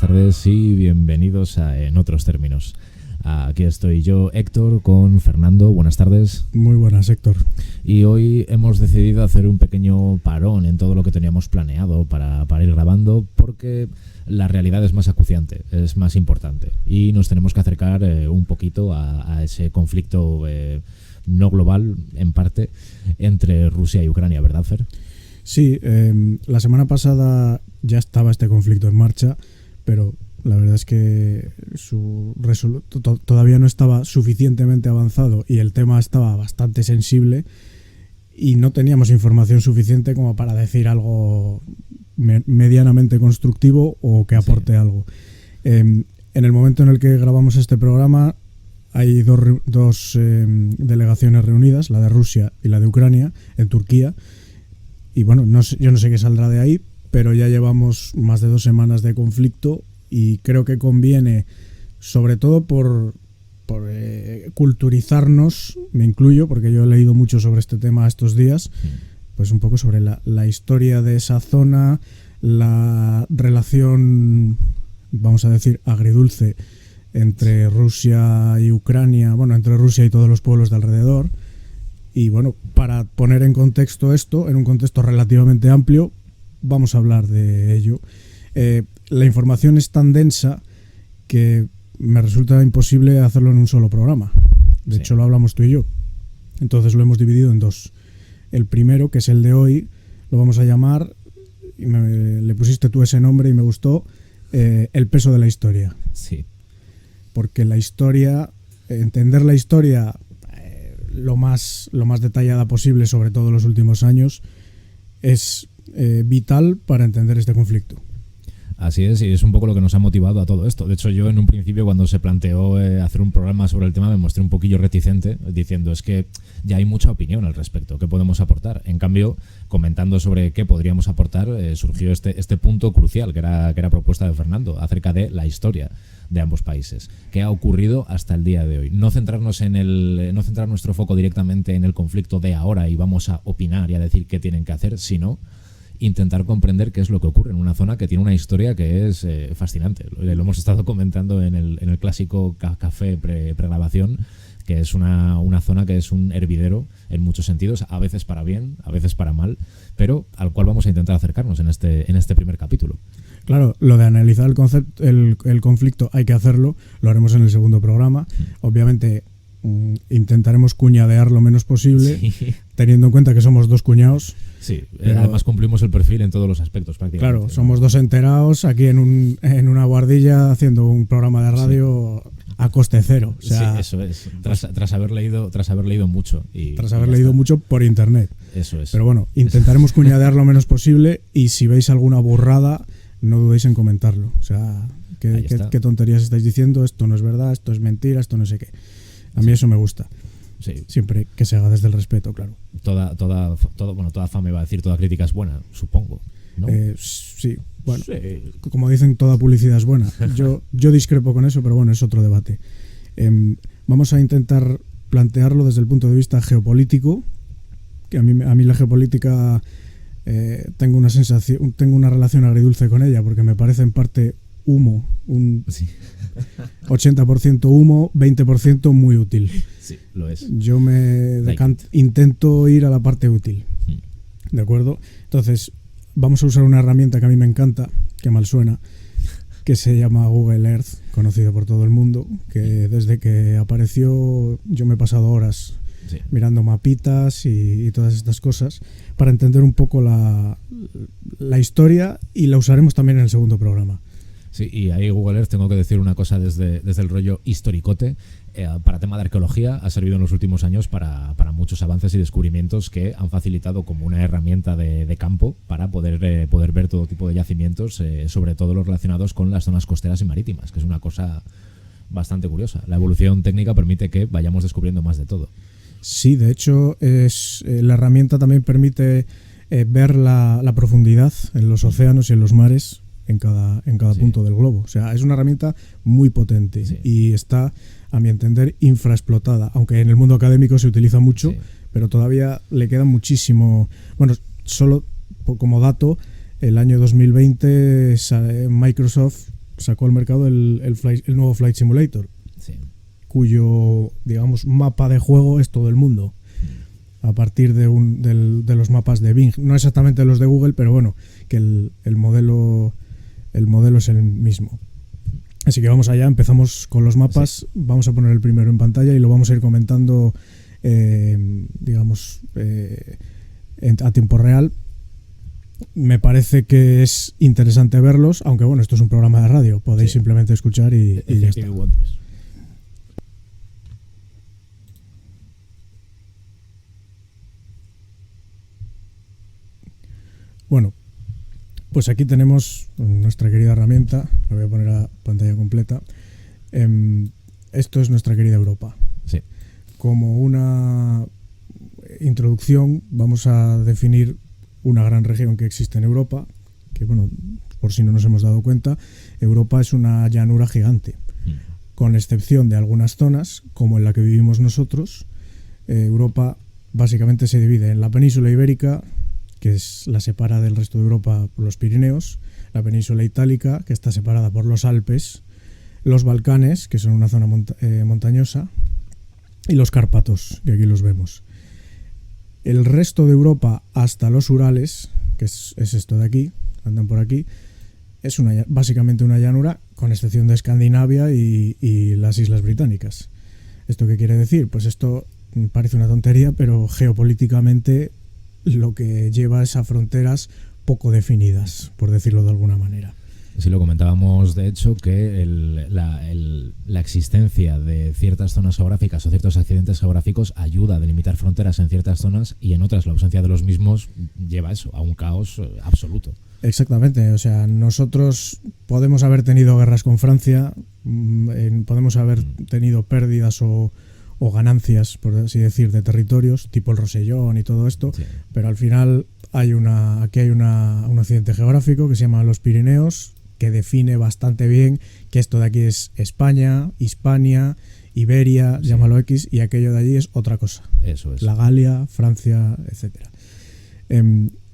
tardes y bienvenidos a En Otros Términos. Aquí estoy yo, Héctor, con Fernando. Buenas tardes. Muy buenas, Héctor. Y hoy hemos decidido hacer un pequeño parón en todo lo que teníamos planeado para ir grabando, porque la realidad es más acuciante, es más importante. Y nos tenemos que acercar un poquito a ese conflicto no global, en parte, entre Rusia y Ucrania, ¿verdad, Fer? Sí, la semana pasada ya estaba este conflicto en marcha, pero la verdad es que todavía no estaba suficientemente avanzado y el tema estaba bastante sensible y no teníamos información suficiente como para decir algo medianamente constructivo o que aporte algo. En el momento en el que grabamos este programa hay dos delegaciones reunidas, la de Rusia y la de Ucrania, en Turquía. Y bueno, yo no sé qué saldrá de ahí, pero ya llevamos más de 2 semanas de conflicto y creo que conviene, sobre todo por culturizarnos, me incluyo, porque yo he leído mucho sobre este tema estos días, pues un poco sobre la historia de esa zona, la relación, vamos a decir, agridulce entre Rusia y Ucrania, bueno, entre Rusia y todos los pueblos de alrededor. Y bueno, para poner en contexto esto, en un contexto relativamente amplio, vamos a hablar de ello. La información es tan densa que me resulta imposible hacerlo en un solo programa. De hecho, lo hablamos tú y yo. Entonces lo hemos dividido en 2. El primero, que es el de hoy, lo vamos a llamar, y le pusiste tú ese nombre y me gustó, el peso de la historia. Sí. Porque la historia, entender la historia lo más detallada posible, sobre todo en los últimos años, es vital para entender este conflicto. Así es, y es un poco lo que nos ha motivado a todo esto. De hecho, yo en un principio, cuando se planteó hacer un programa sobre el tema, me mostré un poquillo reticente, diciendo es que ya hay mucha opinión al respecto, ¿qué podemos aportar? En cambio, comentando sobre qué podríamos aportar, surgió este punto crucial, que era propuesta de Fernando, acerca de la historia de ambos países. ¿Qué ha ocurrido hasta el día de hoy? No centrar nuestro foco directamente en el conflicto de ahora y vamos a opinar y a decir qué tienen que hacer, sino intentar comprender qué es lo que ocurre en una zona que tiene una historia que es fascinante. Lo hemos estado comentando en el clásico café pregrabación, que es una zona que es un hervidero en muchos sentidos, a veces para bien, a veces para mal, pero al cual vamos a intentar acercarnos en este primer capítulo. Claro, lo de analizar el conflicto hay que hacerlo, lo haremos en el segundo programa. Obviamente intentaremos cuñadear lo menos posible, teniendo en cuenta que somos 2 cuñados. Sí, además cumplimos el perfil en todos los aspectos prácticamente. Claro, somos 2 enterados aquí en una guardilla haciendo un programa de radio a coste cero. O sea, sí, eso es, tras haber leído mucho. Tras haber leído mucho por internet. Eso es. Pero bueno, intentaremos cuñadear lo menos posible y si veis alguna burrada, no dudéis en comentarlo. O sea, ¿qué tonterías estáis diciendo? Esto no es verdad, esto es mentira, esto no sé qué. A mí eso me gusta. Sí. Siempre que se haga desde el respeto, claro. Toda fama, iba a decir, toda crítica es buena, supongo, ¿no? Sí, bueno, sí. Como dicen, toda publicidad es buena. Yo discrepo con eso, pero bueno, es otro debate. Vamos a intentar plantearlo desde el punto de vista geopolítico, que a mí la geopolítica tengo una relación agridulce con ella, porque me parece en parte humo, un 80% humo, 20% muy útil. Sí, lo es. Yo intento ir a la parte útil. ¿De acuerdo? Entonces, vamos a usar una herramienta que a mí me encanta, que mal suena, que se llama Google Earth, conocido por todo el mundo, que desde que apareció yo me he pasado horas mirando mapitas y todas estas cosas para entender un poco la historia, y la usaremos también en el segundo programa. Sí, y ahí Google Earth, tengo que decir una cosa desde el rollo historicote, para tema de arqueología ha servido en los últimos años para muchos avances y descubrimientos que han facilitado como una herramienta de campo para poder ver todo tipo de yacimientos, sobre todo los relacionados con las zonas costeras y marítimas, que es una cosa bastante curiosa. La evolución técnica permite que vayamos descubriendo más de todo. Sí, de hecho la herramienta también permite ver la profundidad en los océanos y en los mares en cada punto del globo. O sea, es una herramienta muy potente y está, a mi entender, infraexplotada, aunque en el mundo académico se utiliza mucho, pero todavía le queda muchísimo. Bueno, solo como dato, el año 2020 Microsoft sacó al mercado el nuevo Flight Simulator, Sí. cuyo, digamos, mapa de juego es todo el mundo, a partir de los mapas de Bing. No exactamente los de Google, pero bueno, que el modelo es el mismo. Así que vamos allá, empezamos con los mapas. Sí. Vamos a poner el primero en pantalla y lo vamos a ir comentando, a tiempo real. Me parece que es interesante verlos, aunque bueno, esto es un programa de radio, podéis simplemente escuchar y ya está. Bueno, pues aquí tenemos nuestra querida herramienta. La voy a poner a pantalla completa. Esto es nuestra querida Europa. Sí. Como una introducción, vamos a definir una gran región que existe en Europa, que bueno, por si no nos hemos dado cuenta, Europa es una llanura gigante, con excepción de algunas zonas, como en la que vivimos nosotros. Europa básicamente se divide en la península ibérica, que es la separa del resto de Europa por los Pirineos, la península itálica, que está separada por los Alpes, los Balcanes, que son una zona montañosa, y los Cárpatos, que aquí los vemos. El resto de Europa hasta los Urales, que es esto de aquí, andan por aquí, es básicamente una llanura, con excepción de Escandinavia y las Islas Británicas. ¿Esto qué quiere decir? Pues esto parece una tontería, pero geopolíticamente lo que lleva es a fronteras poco definidas, por decirlo de alguna manera. Sí, lo comentábamos, de hecho, que la existencia de ciertas zonas geográficas o ciertos accidentes geográficos ayuda a delimitar fronteras en ciertas zonas, y en otras la ausencia de los mismos lleva eso, a un caos absoluto. Exactamente, o sea, nosotros podemos haber tenido guerras con Francia, podemos haber tenido pérdidas o ganancias, por así decir, de territorios, tipo el Rosellón y todo esto, sí. Pero al final aquí hay un accidente geográfico que se llama los Pirineos, que define bastante bien que esto de aquí es España, Hispania, Iberia, sí. Llámalo X, y aquello de allí es otra cosa. Eso es. La Galia, Francia, etcétera.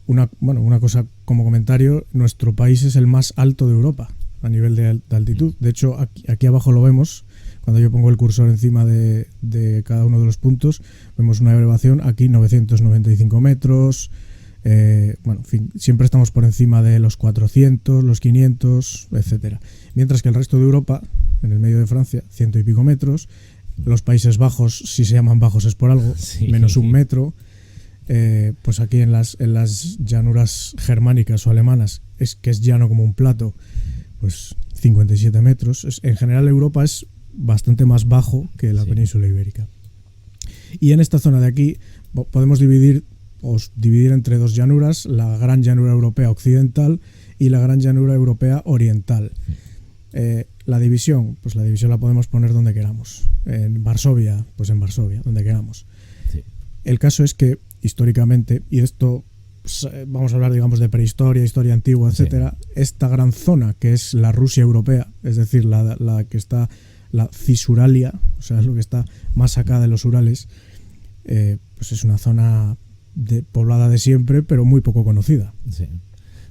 Una cosa como comentario, nuestro país es el más alto de Europa a nivel de altitud. De hecho, aquí abajo lo vemos. Cuando yo pongo el cursor encima de cada uno de los puntos, vemos una elevación aquí 995 metros. En fin, siempre estamos por encima de los 400, los 500, etcétera. Mientras que el resto de Europa, en el medio de Francia, 100 y pico metros. Los Países Bajos, si se llaman bajos es por algo, sí. Menos un metro. Pues aquí en las llanuras germánicas o alemanas, que es llano como un plato, pues 57 metros. En general Europa es bastante más bajo que la península ibérica. Y en esta zona de aquí podemos dividir entre dos llanuras, la gran llanura europea occidental y la gran llanura europea oriental. La división la podemos poner donde queramos. En Varsovia, pues en Varsovia, donde queramos. Sí. El caso es que históricamente, y esto vamos a hablar, digamos, de prehistoria, historia antigua, etcétera, sí. Esta gran zona que es la Rusia europea, es decir, la que está la Cisuralia, o sea, es lo que está más acá de los Urales, pues es una zona poblada de siempre, pero muy poco conocida. Sí.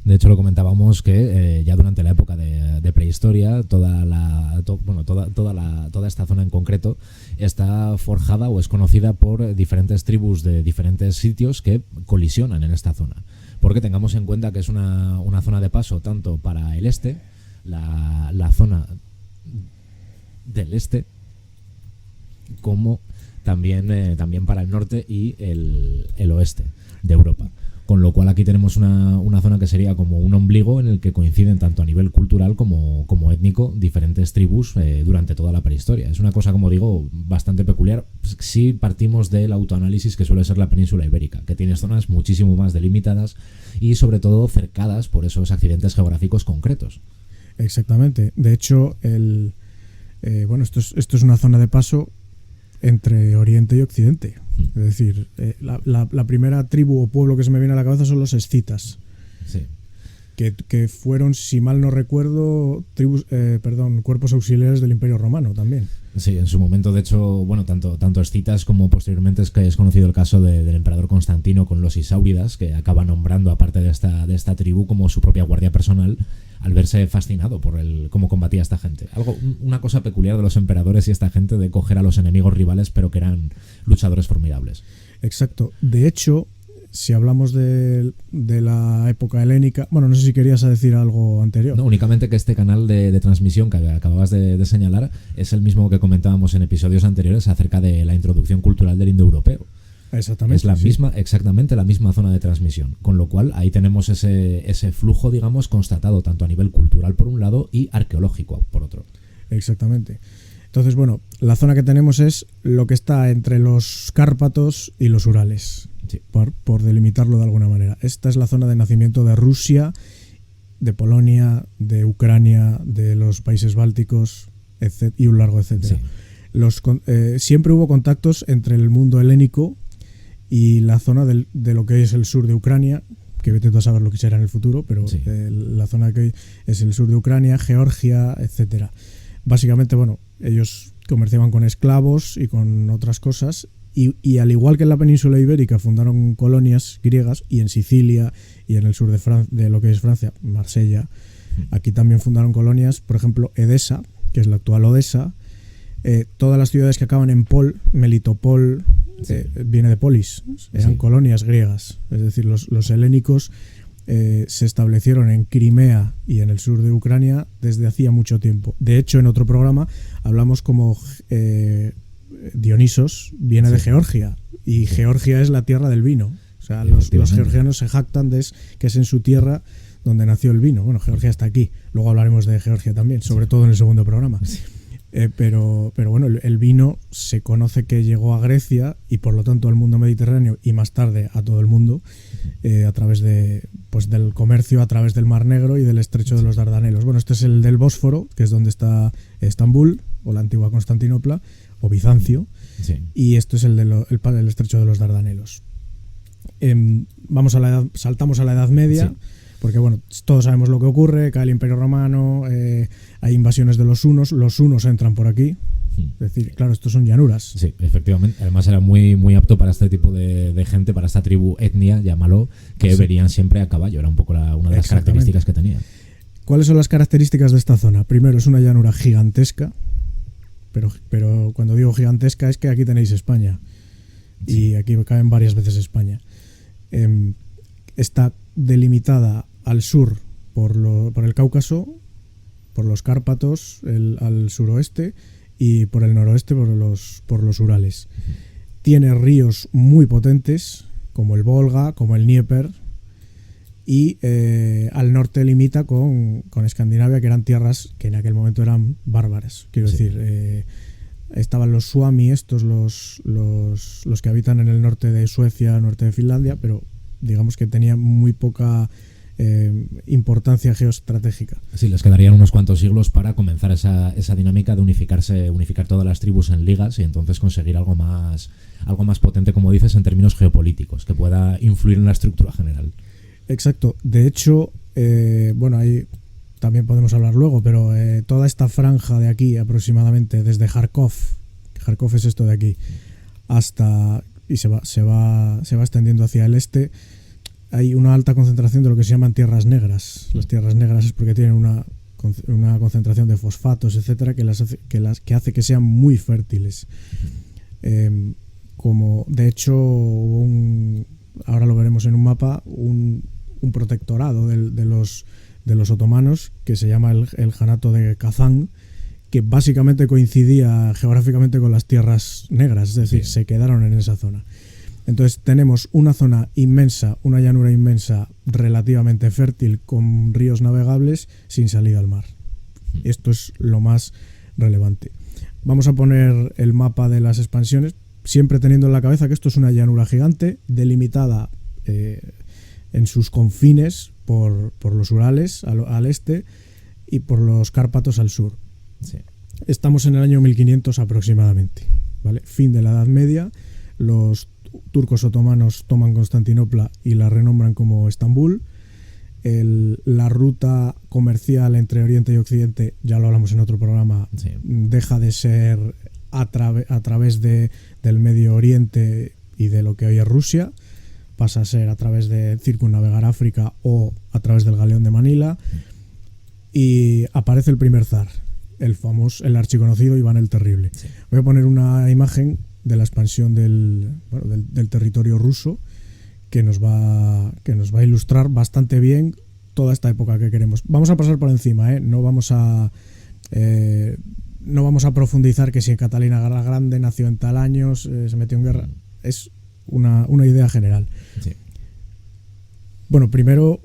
De hecho, lo comentábamos que ya durante la época de prehistoria, toda esta zona en concreto está forjada o es conocida por diferentes tribus de diferentes sitios que colisionan en esta zona. Porque tengamos en cuenta que es una zona de paso tanto para el este, la zona del este, como también para el norte y el oeste de Europa. Con lo cual aquí tenemos una zona que sería como un ombligo en el que coinciden tanto a nivel cultural como étnico diferentes tribus durante toda la prehistoria. Es una cosa, como digo, bastante peculiar si partimos del autoanálisis que suele ser la península ibérica, que tiene zonas muchísimo más delimitadas y sobre todo cercadas por esos accidentes geográficos concretos. Exactamente. De hecho, esto es una zona de paso entre Oriente y Occidente. Es decir, la primera tribu o pueblo que se me viene a la cabeza son los escitas. Sí. Que fueron, si mal no recuerdo, cuerpos auxiliares del Imperio Romano también. Sí, en su momento, de hecho, tanto escitas como posteriormente es conocido el caso del emperador Constantino con los Isáuridas, que acaba nombrando, aparte de esta tribu, como su propia guardia personal al verse fascinado por cómo combatía a esta gente. Una cosa peculiar de los emperadores y esta gente de coger a los enemigos rivales, pero que eran luchadores formidables. Exacto. De hecho, si hablamos de la época helénica, bueno, no sé si querías decir algo anterior. No, únicamente que este canal de transmisión que acababas de señalar es el mismo que comentábamos en episodios anteriores acerca de la introducción cultural del indoeuropeo. Exactamente. Es exactamente la misma zona de transmisión, con lo cual ahí tenemos ese flujo, digamos, constatado tanto a nivel cultural por un lado y arqueológico por otro. Exactamente. Entonces, bueno, la zona que tenemos es lo que está entre los Cárpatos y los Urales, sí. por delimitarlo de alguna manera. Esta es la zona de nacimiento de Rusia, de Polonia, de Ucrania, de los países bálticos, y un largo etcétera. Sí. Siempre hubo contactos entre el mundo helénico y la zona de lo que es el sur de Ucrania, que vete tú a saber lo que será en el futuro, pero sí. La zona que es el sur de Ucrania, Georgia, etcétera. Básicamente, bueno, ellos comerciaban con esclavos y con otras cosas, y al igual que en la península ibérica fundaron colonias griegas, y en Sicilia y en el sur de lo que es Francia, Marsella, aquí también fundaron colonias, por ejemplo, Edesa, que es la actual Odessa. Todas las ciudades que acaban en Pol, Melitopol, sí. Viene de polis, eran sí. colonias griegas. Es decir, los helénicos se establecieron en Crimea y en el sur de Ucrania desde hacía mucho tiempo. De hecho, en otro programa hablamos como Dionisos viene sí. de Georgia, y sí. Georgia es la tierra del vino. O sea, los georgianos se jactan de que es en su tierra donde nació el vino. Bueno, Georgia está aquí. Luego hablaremos de Georgia también, sobre sí. todo en el segundo programa. Sí. Pero bueno, el vino se conoce que llegó a Grecia y por lo tanto al mundo mediterráneo y más tarde a todo el mundo a través del comercio a través del Mar Negro y del estrecho de los Dardanelos. Bueno, este es el del Bósforo, que es donde está Estambul o la antigua Constantinopla o Bizancio, sí. y esto es el estrecho de los Dardanelos. Saltamos a la Edad Media. Sí. Porque bueno, todos sabemos lo que ocurre, cae el Imperio Romano, hay invasiones de los hunos entran por aquí. Es decir, claro, estos son llanuras. Sí, efectivamente. Además era muy, muy apto para este tipo de gente, para esta tribu etnia, llámalo, que sí. verían siempre a caballo. Era un poco una de las características que tenía. ¿Cuáles son las características de esta zona? Primero, es una llanura gigantesca, pero cuando digo gigantesca es que aquí tenéis España. Sí. Y aquí caben varias veces España. Está delimitada al sur por el Cáucaso, por los Cárpatos al suroeste, y por el noroeste por los Urales. Tiene ríos muy potentes como el Volga, como el Dnieper, y al norte limita con Escandinavia, que eran tierras que en aquel momento eran bárbaras. Quiero sí. decir, estaban los Suomi, estos los que habitan en el norte de Suecia, norte de Finlandia, pero digamos que tenía muy poca importancia geoestratégica. Sí, les quedarían unos cuantos siglos para comenzar esa dinámica de unificar todas las tribus en ligas y entonces conseguir algo más potente, como dices, en términos geopolíticos, que pueda influir en la estructura general. Exacto. De hecho, bueno, ahí también podemos hablar luego, pero toda esta franja de aquí aproximadamente, desde Kharkov es esto de aquí, hasta... y se va extendiendo hacia el este, hay una alta concentración de lo que se llaman tierras negras. Las tierras negras es porque tienen una concentración de fosfatos, etcétera, que hace que sean muy fértiles. Como de hecho ahora lo veremos en un mapa, un protectorado de los otomanos que se llama el Janato de Kazán, que básicamente coincidía geográficamente con las tierras negras, es decir, sí. se quedaron en esa zona. Entonces tenemos una zona inmensa, una llanura inmensa, relativamente fértil, con ríos navegables, sin salida al mar. Esto es lo más relevante. Vamos a poner el mapa de las expansiones, siempre teniendo en la cabeza que esto es una llanura gigante, delimitada en sus confines por los Urales al este y por los Cárpatos al sur. Sí. Estamos en el año 1500 aproximadamente, ¿vale? Fin de la Edad Media. Los turcos otomanos toman Constantinopla y la renombran como Estambul. La ruta comercial entre Oriente y Occidente, ya lo hablamos en otro programa, sí. deja de ser a través del Medio Oriente y de lo que hoy es Rusia, pasa a ser a través de circunnavegar África o a través del Galeón de Manila. y aparece el primer zar, el archiconocido Iván el Terrible. Sí. Voy a poner una imagen de la expansión del territorio ruso que nos va a ilustrar bastante bien toda esta época que queremos. Vamos a pasar por encima, no vamos a profundizar que si Catalina la Grande nació en tal año, se metió en guerra. Es una idea general. Sí. Bueno, primero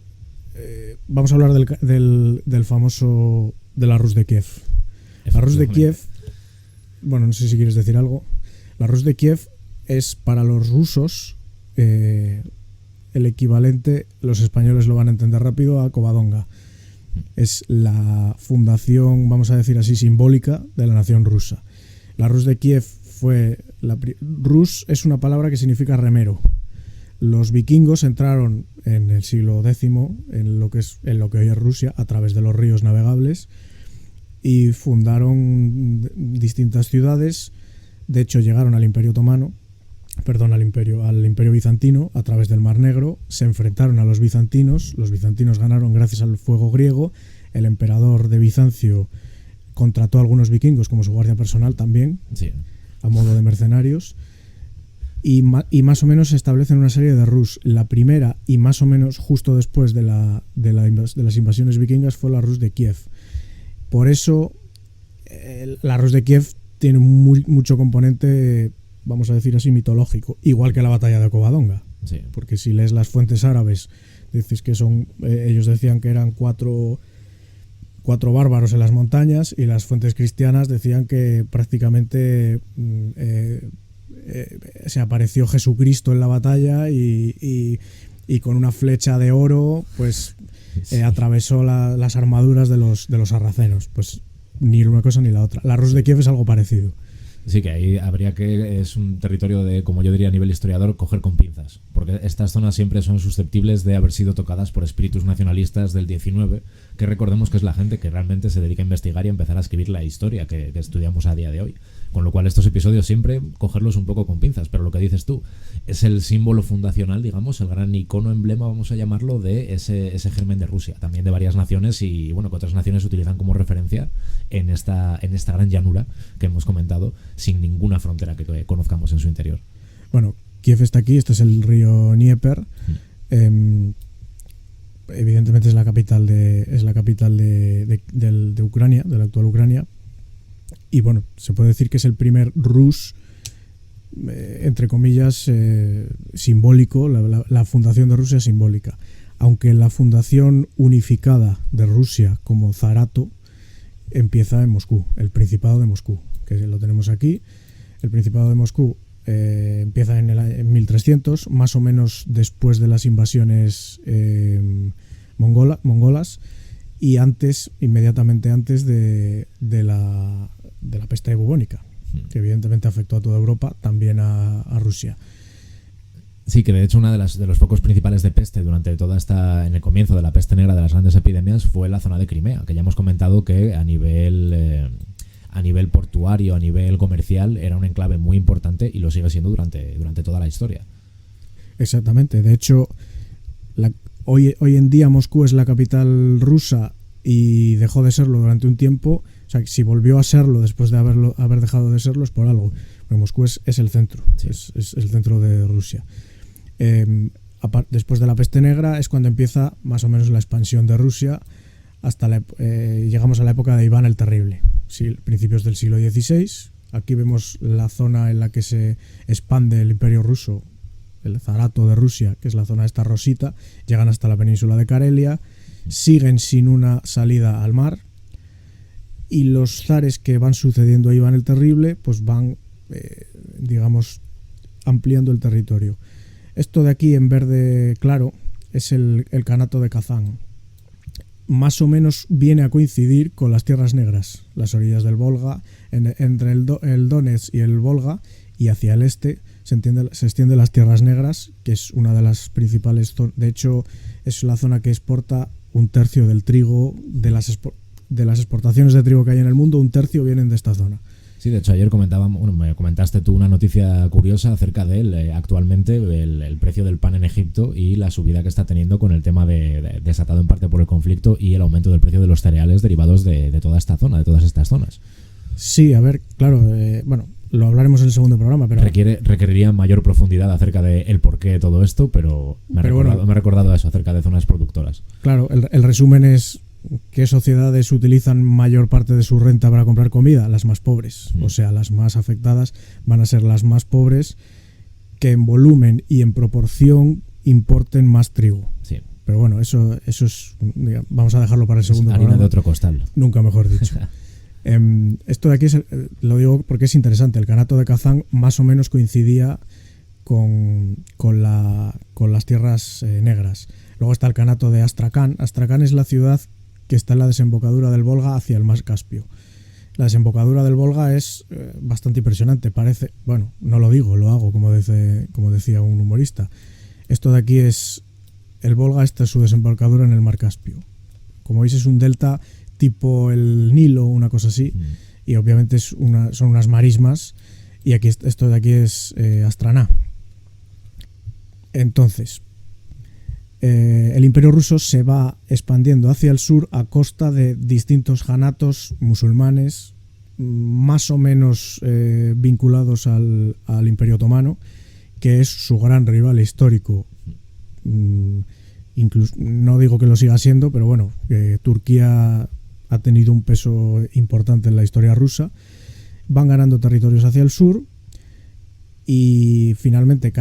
vamos a hablar del famoso de la Rus de Kiev. La Rus de Kiev, bueno, no sé si quieres decir algo. La Rus de Kiev es para los rusos el equivalente, los españoles lo van a entender rápido, a Covadonga. Es la fundación, vamos a decir así, simbólica de la nación rusa. La Rus de Kiev fue... Rus es una palabra que significa remero. Los vikingos entraron en el siglo X en lo que hoy es Rusia a través de los ríos navegables y fundaron distintas ciudades. De hecho, llegaron al Imperio Otomano, al Imperio Bizantino a través del Mar Negro, se enfrentaron a los bizantinos ganaron gracias al fuego griego, el emperador de Bizancio contrató a algunos vikingos como su guardia personal también, sí, a modo de mercenarios, y más o menos se establecen una serie de Rus. La primera, y más o menos justo después de las invasiones vikingas, fue la Rus de Kiev. Por eso la Rus de Kiev tiene mucho componente, vamos a decir así, mitológico, igual que la batalla de Covadonga. Sí. Porque si lees las fuentes árabes, dices que ellos decían que eran cuatro bárbaros en las montañas, y las fuentes cristianas decían que prácticamente se apareció Jesucristo en la batalla y con una flecha de oro pues atravesó las armaduras de los sarracenos. Pues ni una cosa ni la otra. La Rus de Kiev es algo parecido. Sí, que ahí habría que, es un territorio de, como yo diría a nivel historiador, coger con pinzas, porque estas zonas siempre son susceptibles de haber sido tocadas por espíritus nacionalistas del 19, que recordemos que es la gente que realmente se dedica a investigar y a empezar a escribir la historia que estudiamos a día de hoy. Con lo cual estos episodios siempre cogerlos un poco con pinzas, pero lo que dices tú es el símbolo fundacional, digamos, el gran icono, emblema, vamos a llamarlo, de ese germen de Rusia, también de varias naciones, y bueno, que otras naciones utilizan como referencia en esta gran llanura que hemos comentado, sin ninguna frontera que conozcamos en su interior. Bueno, Kiev está aquí, este es el río Dnieper. Evidentemente es la capital de Ucrania, de la actual Ucrania. Y bueno, se puede decir que es el primer Rus, entre comillas, simbólico, la fundación de Rusia simbólica. Aunque la fundación unificada de Rusia como zarato empieza en Moscú, el Principado de Moscú, que lo tenemos aquí. El Principado de Moscú empieza en 1300, más o menos después de las invasiones mongolas, y inmediatamente antes de la peste bubónica, que evidentemente afectó a toda Europa, también a Rusia. Sí, que de hecho una de los focos principales de peste durante en el comienzo de la peste negra, de las grandes epidemias, fue la zona de Crimea, que ya hemos comentado que a nivel portuario, a nivel comercial, era un enclave muy importante, y lo sigue siendo durante toda la historia. Exactamente. De hecho, hoy en día Moscú es la capital rusa y dejó de serlo durante un tiempo. O sea, si volvió a serlo después de haber dejado de serlo es por algo. Porque Moscú es el centro, sí. Es el centro de Rusia. Después de la peste negra es cuando empieza más o menos la expansión de Rusia, hasta llegamos a la época de Iván el Terrible, principios del siglo XVI. Aquí vemos la zona en la que se expande el Imperio Ruso, el zarato de Rusia, que es la zona esta rosita. Llegan hasta la península de Karelia, siguen sin una salida al mar, y los zares que van sucediendo a Iván el Terrible pues van, digamos, ampliando el territorio. Esto de aquí en verde claro es el Kanato de Kazán. Más o menos viene a coincidir con las Tierras Negras, las orillas del Volga, entre el Donetsk y el Volga, y hacia el este se extienden las Tierras Negras, que es una de las principales zonas. De hecho, es la zona que exporta un tercio del trigo, de las exportaciones de trigo que hay en el mundo, un tercio vienen de esta zona. Sí, de hecho ayer me comentaste tú una noticia curiosa acerca de actualmente el precio del pan en Egipto y la subida que está teniendo con el tema desatado en parte por el conflicto y el aumento del precio de los cereales derivados de toda esta zona, de todas estas zonas. Sí, a ver, claro, bueno, lo hablaremos en el segundo programa, pero requeriría mayor profundidad acerca de el porqué de todo esto, pero me ha recordado eso acerca de zonas productoras. Claro, el resumen es: ¿qué sociedades utilizan mayor parte de su renta para comprar comida? Las más pobres. O sea, las más afectadas van a ser las más pobres, que en volumen y en proporción importen más trigo. Sí. Pero bueno, eso es, digamos, vamos a dejarlo para el segundo harina programa. De otro costal. Nunca mejor dicho. Esto de aquí lo digo porque es interesante. El Kanato de Kazán más o menos coincidía con las tierras negras. Luego está el Kanato de Astracán. Astracán es la ciudad que está en la desembocadura del Volga hacia el mar Caspio. La desembocadura del Volga es bastante impresionante. Parece, bueno, no lo digo, lo hago, como decía un humorista. Esto de aquí es el Volga, esta es su desembocadura en el mar Caspio. Como veis, es un delta tipo el Nilo, una cosa así, y obviamente son unas marismas, y aquí esto de aquí es Astraná. Entonces, el Imperio ruso se va expandiendo hacia el sur a costa de distintos janatos musulmanes, más o menos vinculados al Imperio Otomano, que es su gran rival histórico. Incluso, no digo que lo siga siendo, pero bueno, Turquía ha tenido un peso importante en la historia rusa. Van ganando territorios hacia el sur y finalmente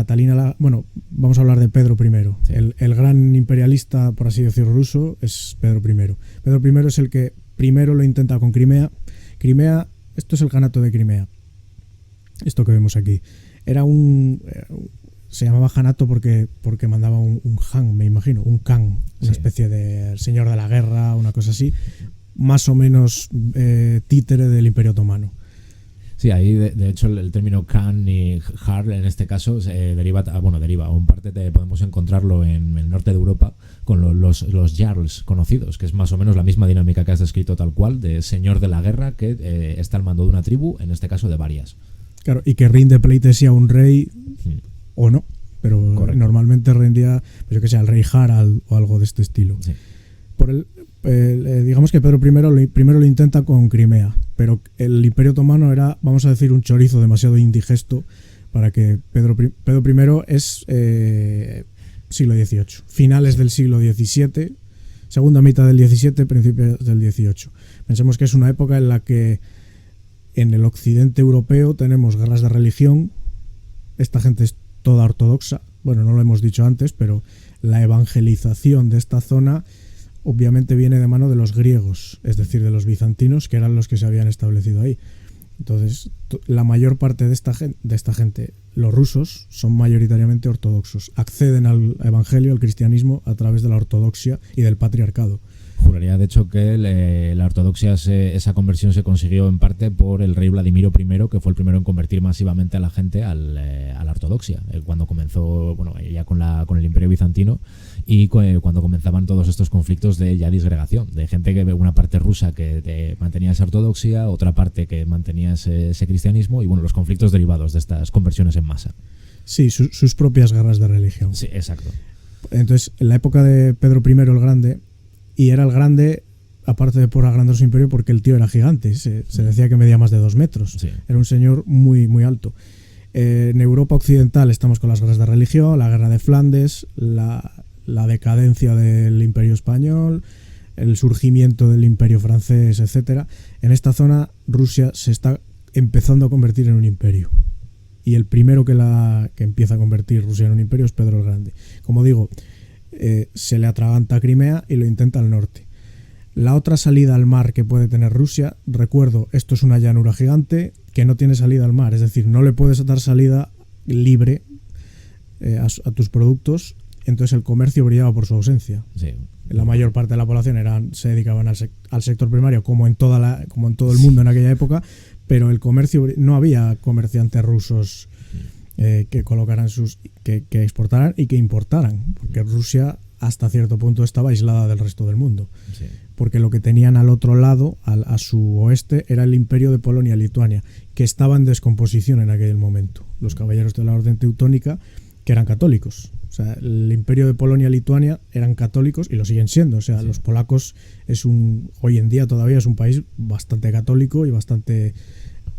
bueno, vamos a hablar de Pedro I. Sí. El gran imperialista, por así decirlo, ruso es Pedro I. Pedro I es el que primero lo intenta con Crimea. Crimea, esto es el Kanato de Crimea. Esto que vemos aquí. Era se llamaba Janato porque mandaba un Han, me imagino, un Khan, una especie de señor de la guerra, una cosa así, más o menos títere del Imperio Otomano. Sí, ahí de hecho el término Khan y Jarl en este caso deriva, en parte podemos encontrarlo en el norte de Europa con los Jarls conocidos, que es más o menos la misma dinámica que has descrito tal cual, de señor de la guerra que está al mando de una tribu, en este caso de varias. Claro, y que rinde pleitesía a un rey o no, pero correcto. Normalmente rendía, pues yo que sé, al rey Harald o algo de este estilo. Sí. Digamos que Pedro I primero lo intenta con Crimea, pero el Imperio Otomano era, vamos a decir, un chorizo demasiado indigesto para que Pedro I es siglo XVIII, finales del siglo XVII, segunda mitad del XVII, principios del XVIII. Pensemos que es una época en la que en el occidente europeo tenemos guerras de religión. Esta gente es toda ortodoxa, bueno, no lo hemos dicho antes, pero la evangelización de esta zona obviamente viene de mano de los griegos, es decir, de los bizantinos, que eran los que se habían establecido ahí. Entonces, la mayor parte de esta gente, los rusos, son mayoritariamente ortodoxos. Acceden al evangelio, al cristianismo, a través de la ortodoxia y del patriarcado. Juraría, de hecho, que la ortodoxia, esa conversión se consiguió en parte por el rey Vladimiro I, que fue el primero en convertir masivamente a la gente a la ortodoxia, cuando comenzó, bueno, ya con el Imperio Bizantino, y cuando comenzaban todos estos conflictos de ya disgregación, de gente que una parte rusa que mantenía esa ortodoxia, otra parte que mantenía ese cristianismo, y bueno, los conflictos derivados de estas conversiones en masa. Sí, sus propias guerras de religión. Sí, exacto. Entonces, en la época de Pedro I el Grande, y era el grande, aparte de por agrandar su imperio, porque el tío era gigante. Se decía que medía más de 2 metros. Sí. Era un señor muy, muy alto. En Europa occidental estamos con las guerras de religión, la guerra de Flandes, la decadencia del imperio español, el surgimiento del imperio francés, etc. En esta zona, Rusia se está empezando a convertir en un imperio. Y el primero que empieza a convertir Rusia en un imperio es Pedro el Grande. Como digo, se le atraganta a Crimea y lo intenta al norte. La otra salida al mar que puede tener Rusia, recuerdo, esto es una llanura gigante que no tiene salida al mar, es decir, no le puedes dar salida libre a tus productos, entonces el comercio brillaba por su ausencia. Sí. La mayor parte de la población se dedicaban al sector primario, como en todo el mundo en aquella época, pero el comercio, no había comerciantes rusos que colocaran que exportaran y que importaran, porque Rusia hasta cierto punto estaba aislada del resto del mundo. Sí. Porque lo que tenían al otro lado, a su oeste, era el imperio de Polonia-Lituania, que estaba en descomposición en aquel momento. Los caballeros de la Orden Teutónica, que eran católicos. O sea, el imperio de Polonia-Lituania eran católicos y lo siguen siendo. O sea, los polacos hoy en día todavía es un país bastante católico y bastante...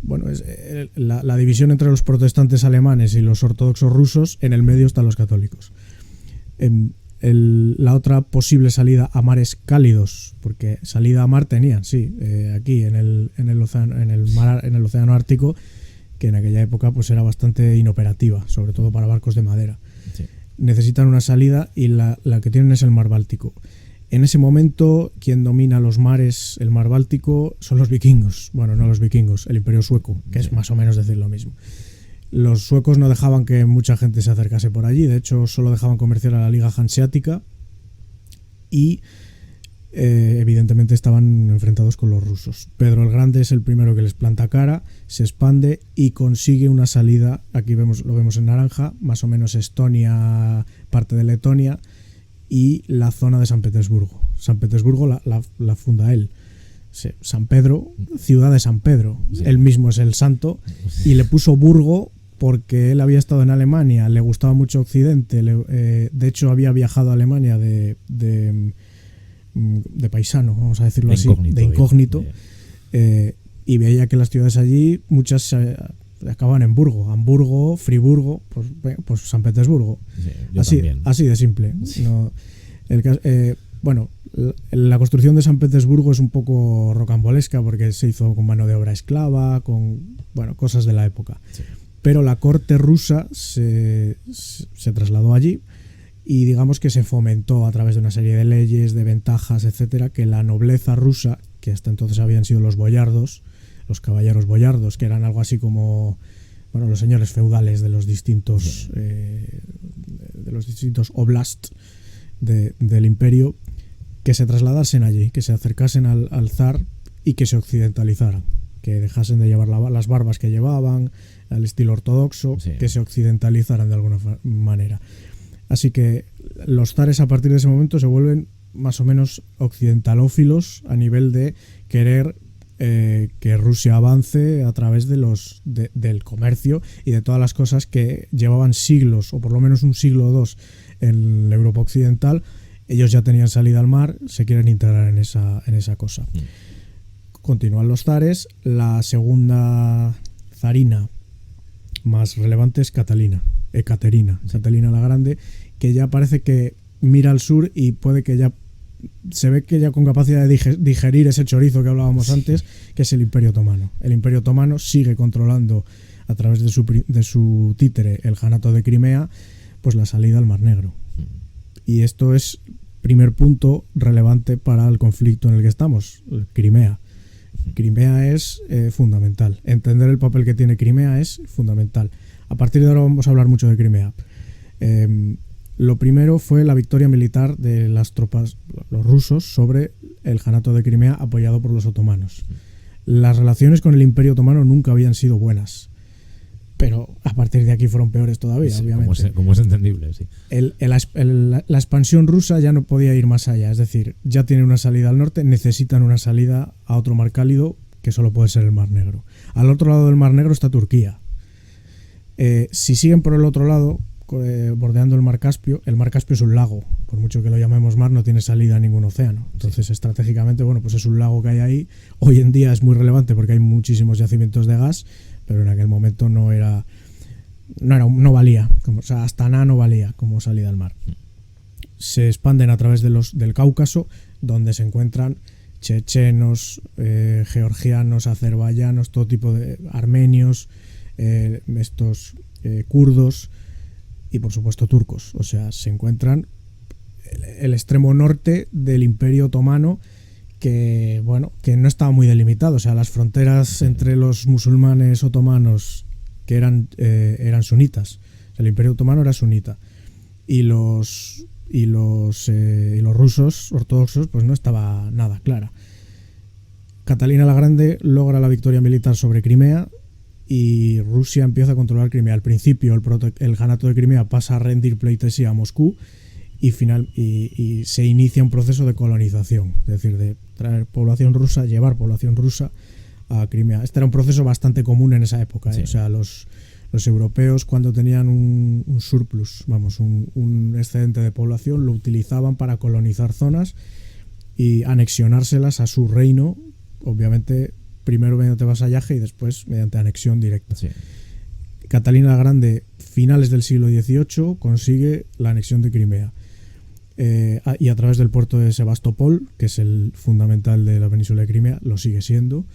Bueno, la división entre los protestantes alemanes y los ortodoxos rusos, en el medio están los católicos. La otra posible salida a mares cálidos, porque salida a mar tenían, sí, aquí en el océano Ártico, que en aquella época pues era bastante inoperativa, sobre todo para barcos de madera. Sí. Necesitan una salida y la que tienen es el mar Báltico. En ese momento, quien domina los mares, el mar Báltico, son los vikingos. Bueno, no los vikingos, el imperio sueco, que es más o menos decir lo mismo. Los suecos no dejaban que mucha gente se acercase por allí, de hecho solo dejaban comerciar a la Liga Hanseática y evidentemente estaban enfrentados con los rusos. Pedro el Grande es el primero que les planta cara, se expande y consigue una salida, aquí lo vemos en naranja, más o menos Estonia, parte de Letonia y la zona de San Petersburgo. San Petersburgo la funda él. San Pedro, ciudad de San Pedro, sí. Él mismo es el santo y le puso Burgo porque él había estado en Alemania, le gustaba mucho Occidente, de hecho había viajado a Alemania de paisano, vamos a decirlo así, de incógnito, y veía que las ciudades allí, muchas acababan en Burgo, Hamburgo, Friburgo, pues San Petersburgo, sí, así de simple. Sí. No, bueno, la construcción de San Petersburgo es un poco rocambolesca porque se hizo con mano de obra esclava, con cosas de la época. Sí. Pero la corte rusa se trasladó allí y digamos que se fomentó a través de una serie de leyes, de ventajas, etcétera, que la nobleza rusa, que hasta entonces habían sido los boyardos, los caballeros boyardos, que eran algo así como los señores feudales de los distintos oblasts del imperio, que se trasladasen allí, que se acercasen al zar y que se occidentalizaran, que dejasen de llevar las barbas que llevaban, al estilo ortodoxo, sí. Que se occidentalizaran de alguna manera. Así que los zares a partir de ese momento se vuelven más o menos occidentalófilos a nivel de querer que Rusia avance a través del comercio y de todas las cosas que llevaban siglos, o por lo menos un siglo o dos, en la Europa occidental. Ellos ya tenían salida al mar, se quieren integrar en esa cosa. Continúan los zares. La segunda zarina más relevante es Ekaterina la Grande, que ya parece que mira al sur y puede que ya se ve que ya con capacidad de digerir ese chorizo que hablábamos antes, que es el Imperio Otomano. El Imperio Otomano sigue controlando a través de su títere, el Janato de Crimea, pues la salida al Mar Negro. Y esto es primer punto relevante para el conflicto en el que estamos, Crimea. Crimea es fundamental. Entender el papel que tiene Crimea es fundamental. A partir de ahora vamos a hablar mucho de Crimea. Lo primero fue la victoria militar de las tropas, los rusos, sobre el Janato de Crimea apoyado por los otomanos. Las relaciones con el Imperio Otomano nunca habían sido buenas, pero a partir de aquí fueron peores todavía, sí, obviamente. Como es entendible, sí. La expansión rusa ya no podía ir más allá, es decir, ya tienen una salida al norte, necesitan una salida a otro mar cálido que solo puede ser el Mar Negro. Al otro lado del Mar Negro está Turquía. Si siguen por el otro lado, bordeando el Mar Caspio es un lago, por mucho que lo llamemos mar, no tiene salida a ningún océano. Entonces, estratégicamente, pues es un lago que hay ahí. Hoy en día es muy relevante porque hay muchísimos yacimientos de gas, pero en aquel momento no valía, Astana no valía como salida al mar. Se expanden a través del Cáucaso, donde se encuentran chechenos, georgianos, azerbaiyanos, todo tipo de armenios, kurdos y por supuesto turcos. O sea, se encuentran el extremo norte del Imperio Otomano, que no estaba muy delimitado. O sea, las fronteras entre los musulmanes otomanos, que eran sunitas, el Imperio Otomano era sunita, y los rusos ortodoxos, pues no estaba nada clara. Catalina la Grande logra la victoria militar sobre Crimea y Rusia empieza a controlar Crimea. Al principio el Janato de Crimea pasa a rendir pleitesía a Moscú y se inicia un proceso de colonización, es decir, de traer población rusa, llevar población rusa a Crimea. Este era un proceso bastante común en esa época, Sí. O sea, los europeos, cuando tenían un surplus, un excedente de población, lo utilizaban para colonizar zonas y anexionárselas a su reino, obviamente primero mediante vasallaje y después mediante anexión directa. Sí. Catalina la Grande, finales del siglo XVIII, consigue la anexión de Crimea. Y a través del puerto de Sebastopol, que es el fundamental de la península de Crimea, lo sigue siendo,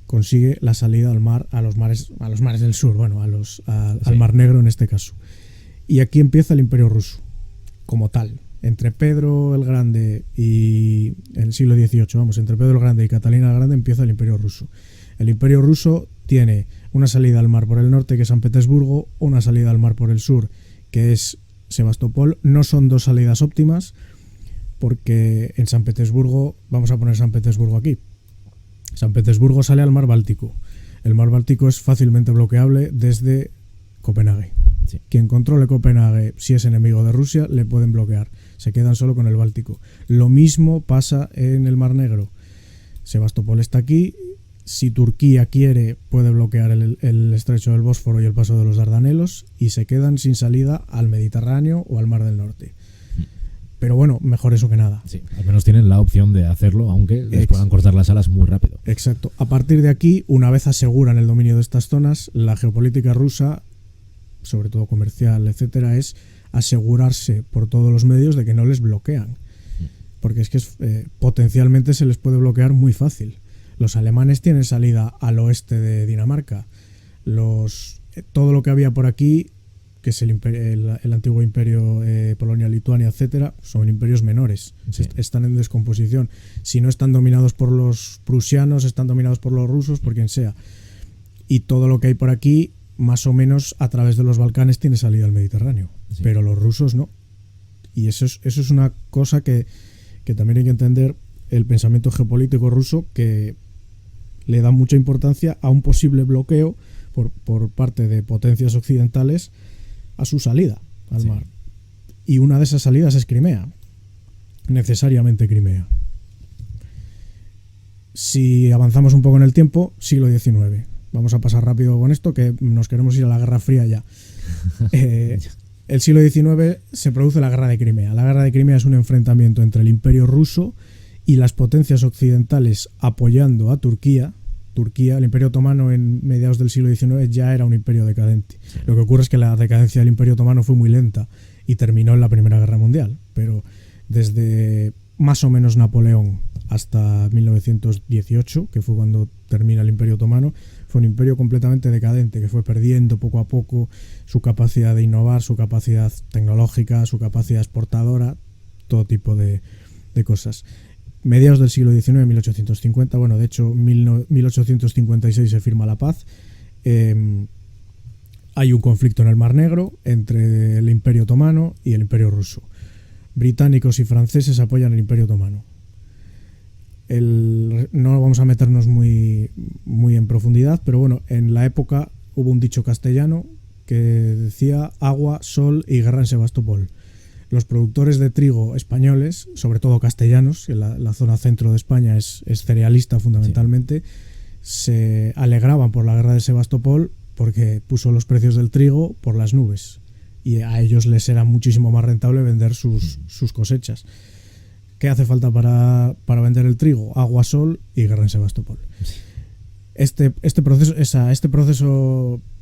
consigue la salida al mar, a los mares del sur, al Mar Negro en este caso. Y aquí empieza el Imperio Ruso, como tal. Entre Pedro el Grande y el siglo XVIII, entre Pedro el Grande y Catalina la Grande empieza el Imperio Ruso. El Imperio Ruso tiene una salida al mar por el norte, que es San Petersburgo, una salida al mar por el sur, que es Sebastopol. No son dos salidas óptimas, porque en San Petersburgo, vamos a poner San Petersburgo aquí, San Petersburgo sale al mar Báltico. El mar Báltico es fácilmente bloqueable desde Copenhague. Sí. Quien controle Copenhague, si es enemigo de Rusia, le pueden bloquear. Se quedan solo con el Báltico. Lo mismo pasa en el Mar Negro. Sebastopol está aquí. Si Turquía quiere, puede bloquear el estrecho del Bósforo y el paso de los Dardanelos, y se quedan sin salida al Mediterráneo o al Mar del Norte. Pero bueno, mejor eso que nada. Sí, al menos tienen la opción de hacerlo, aunque les puedan cortar las alas muy rápido. Exacto. A partir de aquí, una vez aseguran el dominio de estas zonas, la geopolítica rusa, sobre todo comercial, etcétera, es asegurarse por todos los medios de que no les bloquean. Porque es que potencialmente se les puede bloquear muy fácil. Los alemanes tienen salida al oeste de Dinamarca. Todo lo que había por aquí, que es el antiguo imperio Polonia, Lituania, etcétera, son imperios menores. Sí. Están en descomposición. Si no están dominados por los prusianos, están dominados por los rusos, por quien sea. Y todo lo que hay por aquí, más o menos a través de los Balcanes, tiene salida al Mediterráneo. Sí. Pero los rusos no. Y eso es una cosa que también hay que entender, el pensamiento geopolítico ruso, que le da mucha importancia a un posible bloqueo por parte de potencias occidentales a su salida al mar. Y una de esas salidas es Crimea. Necesariamente Crimea. Si avanzamos un poco en el tiempo, siglo XIX. Vamos a pasar rápido con esto, que nos queremos ir a la Guerra Fría ya. El siglo XIX se produce la Guerra de Crimea. La Guerra de Crimea es un enfrentamiento entre el Imperio Ruso y las potencias occidentales apoyando a Turquía. El Imperio Otomano en mediados del siglo XIX ya era un imperio decadente. Lo que ocurre es que la decadencia del Imperio Otomano fue muy lenta y terminó en la Primera Guerra Mundial. Pero desde más o menos Napoleón hasta 1918, que fue cuando termina el Imperio Otomano, fue un imperio completamente decadente, que fue perdiendo poco a poco su capacidad de innovar, su capacidad tecnológica, su capacidad exportadora, todo tipo de cosas. Mediados del siglo XIX, 1850, de hecho, 1856 se firma la paz. Hay un conflicto en el Mar Negro entre el Imperio Otomano y el Imperio Ruso. Británicos y franceses apoyan el Imperio Otomano. No vamos a meternos muy en profundidad, pero bueno, en la época hubo un dicho castellano que decía agua, sol y guerra en Sebastopol. Los productores de trigo españoles, sobre todo castellanos, que la zona centro de España es cerealista fundamentalmente, se alegraban por la guerra de Sebastopol porque puso los precios del trigo por las nubes y a ellos les era muchísimo más rentable vender sus cosechas. ¿Qué hace falta para vender el trigo? Agua, sol y guerra en Sebastopol. Este proceso,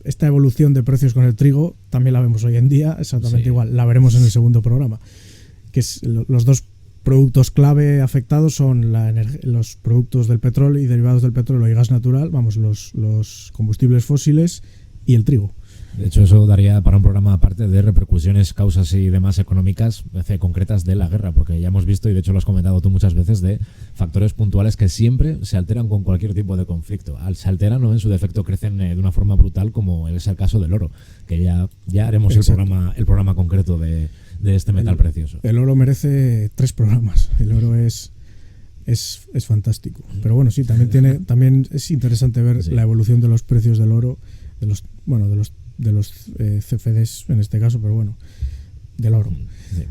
esta evolución de precios con el trigo también la vemos hoy en día exactamente igual. La veremos en el segundo programa. Que es los dos productos clave afectados son los productos del petróleo y derivados del petróleo y gas natural, los combustibles fósiles y el trigo. De hecho, eso daría para un programa aparte de repercusiones, causas y demás económicas concretas de la guerra, porque ya hemos visto, y de hecho lo has comentado tú muchas veces, de factores puntuales que siempre se alteran con cualquier tipo de conflicto. Se alteran o en su defecto crecen de una forma brutal, como es el caso del oro, que ya haremos el programa concreto de este metal precioso. El oro merece 3 programas. El oro es fantástico. Pero bueno, sí, también es interesante ver la evolución de los precios del oro, de los CFDs en este caso, pero bueno. del oro. Sí.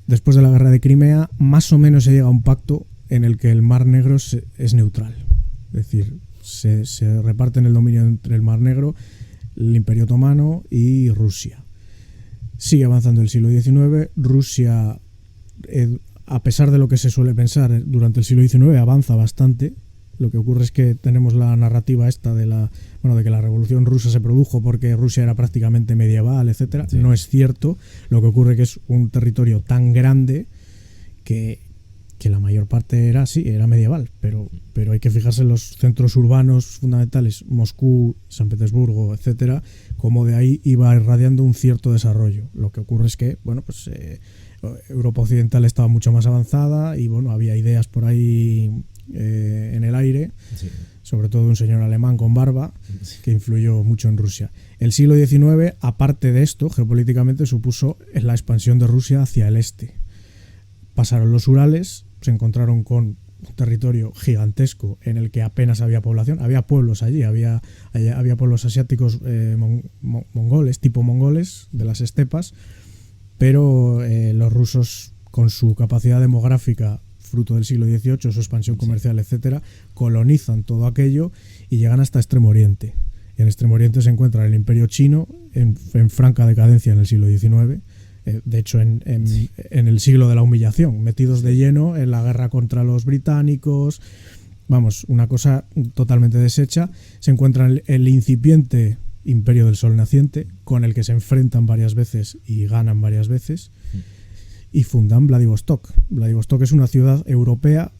Después de la guerra de Crimea, más o menos se llega a un pacto en el que el Mar Negro es neutral. Es decir, se reparten el dominio entre el Mar Negro, el Imperio Otomano y Rusia. Sigue avanzando el siglo XIX. Rusia, a pesar de lo que se suele pensar, durante el siglo XIX avanza bastante. Lo que ocurre es que tenemos la narrativa esta de que la Revolución Rusa se produjo porque Rusia era prácticamente medieval, etcétera. Sí. No es cierto. Lo que ocurre es que es un territorio tan grande que la mayor parte era medieval, pero hay que fijarse en los centros urbanos fundamentales, Moscú, San Petersburgo, etcétera, como de ahí iba irradiando un cierto desarrollo. Lo que ocurre es que, Europa Occidental estaba mucho más avanzada y, había ideas por ahí en el aire, sí, sobre todo un señor alemán con barba, sí, que influyó mucho en Rusia. El siglo XIX, aparte de esto, geopolíticamente supuso la expansión de Rusia hacia el este. Pasaron los Urales, se encontraron con un territorio gigantesco en el que apenas había población, había pueblos allí, había pueblos asiáticos mongoles, tipo mongoles, de las estepas, pero los rusos, con su capacidad demográfica, fruto del siglo XVIII, su expansión comercial, etcétera, colonizan todo aquello y llegan hasta Extremo Oriente. Y en Extremo Oriente se encuentra el Imperio Chino en franca decadencia en el siglo XIX. De hecho, en el siglo de la humillación, metidos de lleno en la guerra contra los británicos, una cosa totalmente deshecha. Se encuentra el incipiente Imperio del Sol Naciente, con el que se enfrentan varias veces y ganan varias veces, y fundan Vladivostok. Vladivostok es una ciudad europea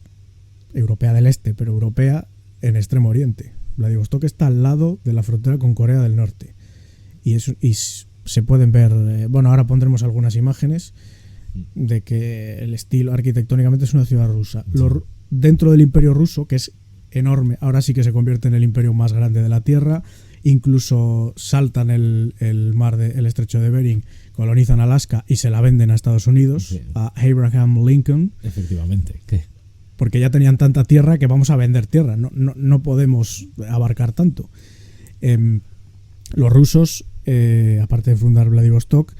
del este, pero europea en Extremo Oriente. Vladivostok está al lado de la frontera con Corea del Norte, y se pueden ver, ahora pondremos algunas imágenes de que el estilo arquitectónicamente es una ciudad rusa. Sí. Dentro del Imperio Ruso, que es enorme, ahora sí que se convierte en el imperio más grande de la Tierra, incluso saltan el estrecho de Bering, colonizan Alaska y se la venden a Estados Unidos, sí, a Abraham Lincoln. Efectivamente. ¿Qué? Porque ya tenían tanta tierra que vamos a vender tierra, no podemos abarcar tanto. Los rusos, aparte de fundar Vladivostok,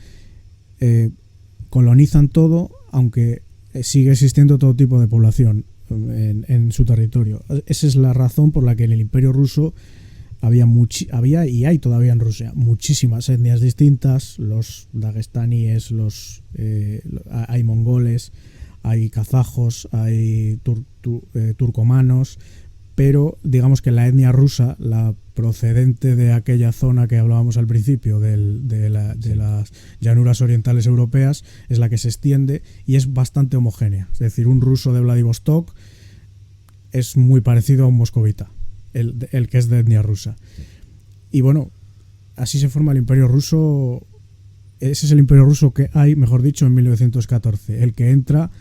colonizan todo, aunque sigue existiendo todo tipo de población en su territorio. Esa es la razón por la que en el Imperio Ruso había y hay todavía en Rusia muchísimas etnias distintas, los dagestaníes, hay mongoles, hay kazajos, hay turcomanos, pero digamos que la etnia rusa, la procedente de aquella zona que hablábamos al principio, de las llanuras orientales europeas, es la que se extiende y es bastante homogénea. Es decir, un ruso de Vladivostok es muy parecido a un moscovita, el que es de etnia rusa. Y así se forma el Imperio Ruso. Ese es el Imperio Ruso que hay, mejor dicho, en 1914, el que entra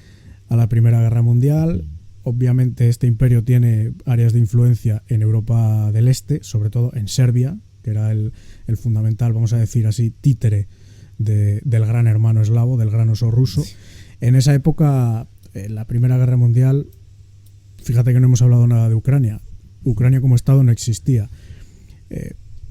a la Primera Guerra Mundial. Obviamente este imperio tiene áreas de influencia en Europa del Este, sobre todo en Serbia, que era el fundamental, vamos a decir así, títere del gran hermano eslavo, del gran oso ruso. Sí. En esa época, en la Primera Guerra Mundial, fíjate que no hemos hablado nada de Ucrania. Ucrania como Estado no existía.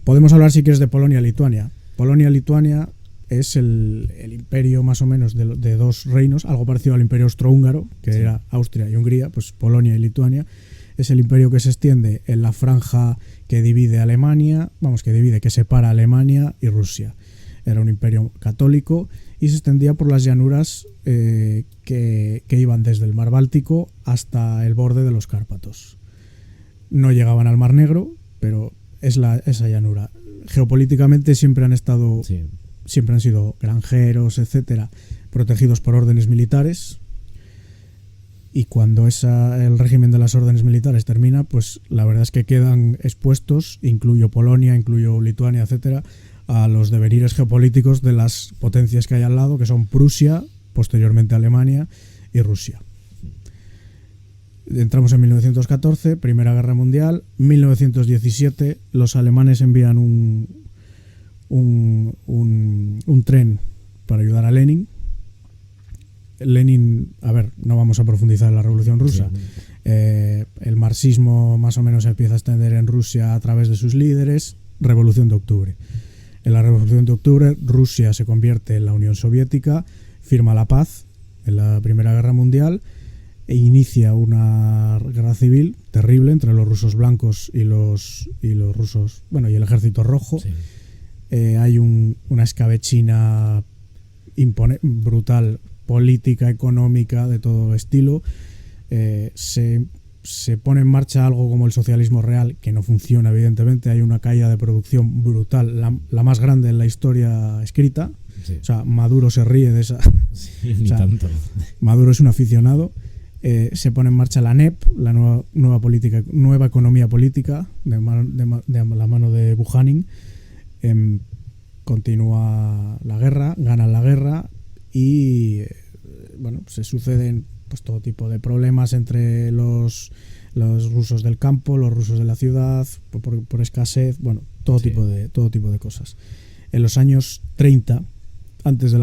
Podemos hablar, si quieres, de Polonia-Lituania. Polonia-Lituania es el imperio más o menos de dos reinos, algo parecido al imperio austrohúngaro, que sí, era Austria y Hungría, pues Polonia y Lituania. Es el imperio que se extiende en la franja que divide Alemania, que separa Alemania y Rusia. Era un imperio católico y se extendía por las llanuras que iban desde el mar Báltico hasta el borde de los Cárpatos. No llegaban al Mar Negro, pero es esa llanura. Geopolíticamente siempre han sido granjeros, etcétera, protegidos por órdenes militares, y cuando el régimen de las órdenes militares termina, pues la verdad es que quedan expuestos, incluyo Polonia, incluyo Lituania, etcétera, a los devenires geopolíticos de las potencias que hay al lado, que son Prusia, posteriormente Alemania y Rusia. Entramos en 1914, Primera Guerra Mundial. 1917, los alemanes envían un tren para ayudar a Lenin. No vamos a profundizar en la Revolución Rusa. Sí. El marxismo más o menos empieza a extender en Rusia a través de sus líderes. Revolución de Octubre. En la Revolución de Octubre, Rusia se convierte en la Unión Soviética, firma la paz en la Primera Guerra Mundial e inicia una guerra civil terrible entre los rusos blancos y los rusos, bueno, y el Ejército Rojo. Sí. Hay una escabechina brutal, política, económica, de todo estilo. Se pone en marcha algo como el socialismo real, que no funciona, evidentemente. Hay una caída de producción brutal, la más grande en la historia escrita. Sí. O sea, Maduro se ríe de esa. Sí, ni tanto. Maduro es un aficionado. Se pone en marcha la NEP, la nueva economía política, de la mano de Buchanan. Continúa la guerra, ganan la guerra y bueno, se suceden pues todo tipo de problemas entre los rusos del campo, los rusos de la ciudad, por escasez, bueno, todo tipo de cosas. En los años 30, antes de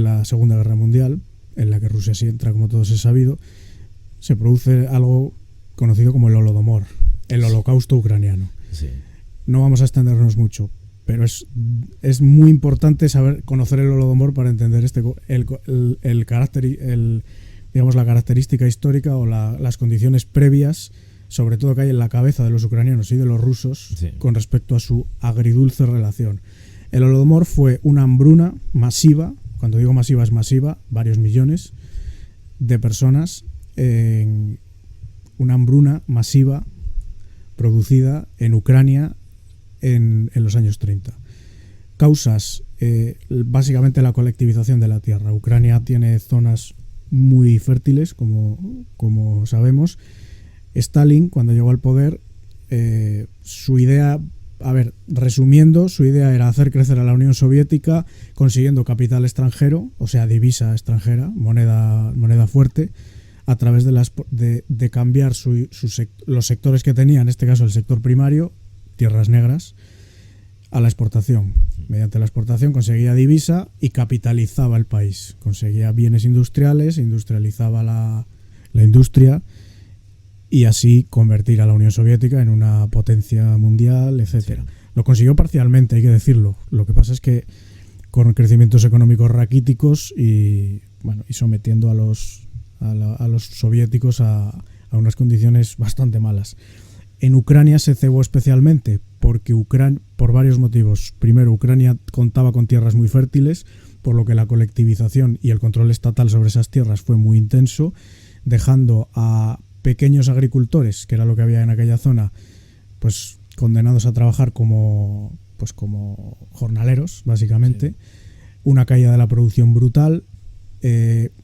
la Segunda Guerra Mundial, en la que Rusia sí entra, como todos es sabido, se produce algo conocido como el Holodomor, el holocausto ucraniano. Sí. No vamos a extendernos mucho, pero es muy importante conocer el Holodomor para entender el carácter, digamos, la característica histórica o las condiciones previas, sobre todo que hay en la cabeza de los ucranianos y de los rusos, sí, con respecto a su agridulce relación. El Holodomor fue una hambruna masiva, cuando digo masiva es masiva, varios millones de personas, una hambruna masiva producida en Ucrania en los años 30. Causas, básicamente la colectivización de la tierra. Ucrania tiene zonas muy fértiles, como sabemos. Stalin, cuando llegó al poder, su idea, resumiendo, su idea era hacer crecer a la Unión Soviética consiguiendo capital extranjero, o sea, divisa extranjera, moneda fuerte, a través de cambiar los sectores que tenía, en este caso el sector primario, tierras negras, a la exportación. Mediante la exportación conseguía divisa y capitalizaba el país. Conseguía bienes industriales, industrializaba la industria y así convertir a la Unión Soviética en una potencia mundial, etcétera. Sí. Lo consiguió parcialmente, hay que decirlo. Lo que pasa es que con crecimientos económicos raquíticos y sometiendo a los soviéticos a unas condiciones bastante malas. En Ucrania se cebó especialmente porque por varios motivos. Primero, Ucrania contaba con tierras muy fértiles, por lo que la colectivización y el control estatal sobre esas tierras fue muy intenso, dejando a pequeños agricultores, que era lo que había en aquella zona, pues condenados a trabajar como jornaleros, básicamente. Sí. Una caída de la producción brutal.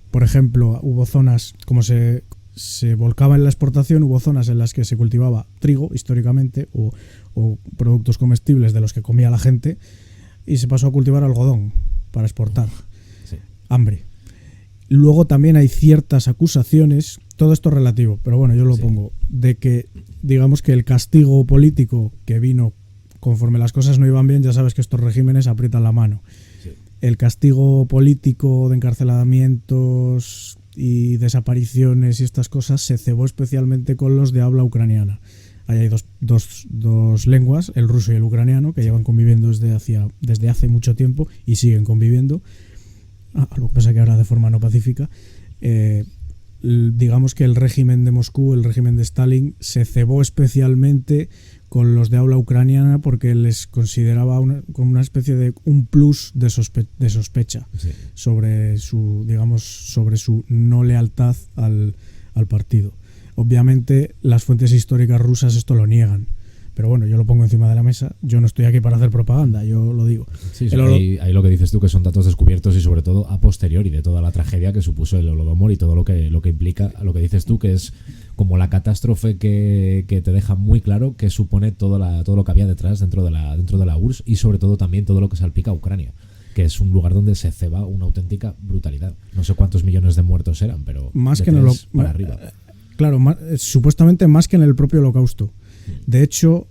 Por ejemplo, hubo zonas, como se volcaba en la exportación, hubo zonas en las que se cultivaba trigo, históricamente, o productos comestibles de los que comía la gente, y se pasó a cultivar algodón para exportar. Sí. Hambre. Luego también hay ciertas acusaciones, todo esto es relativo, pero bueno, yo lo pongo, de que, digamos que el castigo político que vino conforme las cosas no iban bien, ya sabes que estos regímenes aprietan la mano. Sí. El castigo político de encarcelamientos y desapariciones y estas cosas se cebó especialmente con los de habla ucraniana. Ahí hay dos lenguas, el ruso y el ucraniano, que llevan conviviendo desde hace mucho tiempo y siguen conviviendo. Lo que pasa es que ahora de forma no pacífica. Digamos que el régimen de Moscú, el régimen de Stalin, se cebó especialmente con los de habla ucraniana porque les consideraba como una especie de un plus de sospecha sí. sobre su no lealtad al partido. Obviamente las fuentes históricas rusas esto lo niegan, pero bueno, yo lo pongo encima de la mesa. Yo no estoy aquí para hacer propaganda, yo lo digo. Sí, ahí lo que dices tú, que son datos descubiertos y sobre todo a posteriori de toda la tragedia que supuso el Holodomor y todo lo que implica, lo que dices tú, que es como la catástrofe que te deja muy claro que supone todo lo que había detrás dentro de la URSS y sobre todo también todo lo que salpica a Ucrania, que es un lugar donde se ceba una auténtica brutalidad. No sé cuántos millones de muertos eran, pero más de que en para arriba. Claro, supuestamente más que en el propio Holocausto. De hecho,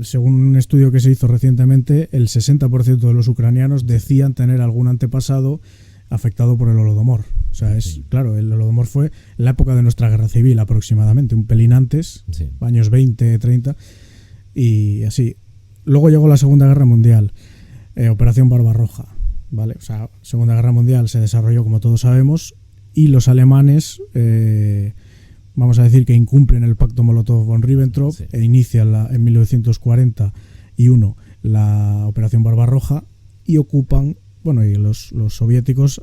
según un estudio que se hizo recientemente, el 60% de los ucranianos decían tener algún antepasado afectado por el Holodomor. O sea, claro, el Holodomor fue en la época de nuestra guerra civil aproximadamente, un pelín antes, años 20, 30, y así. luego llegó la Segunda Guerra Mundial, Operación Barbarroja, ¿vale? O sea, Segunda Guerra Mundial se desarrolló, como todos sabemos, y los alemanes, vamos a decir que incumplen el pacto Molotov-Ribbentrop e inician en 1941 la Operación Barbarroja y ocupan, bueno, y los soviéticos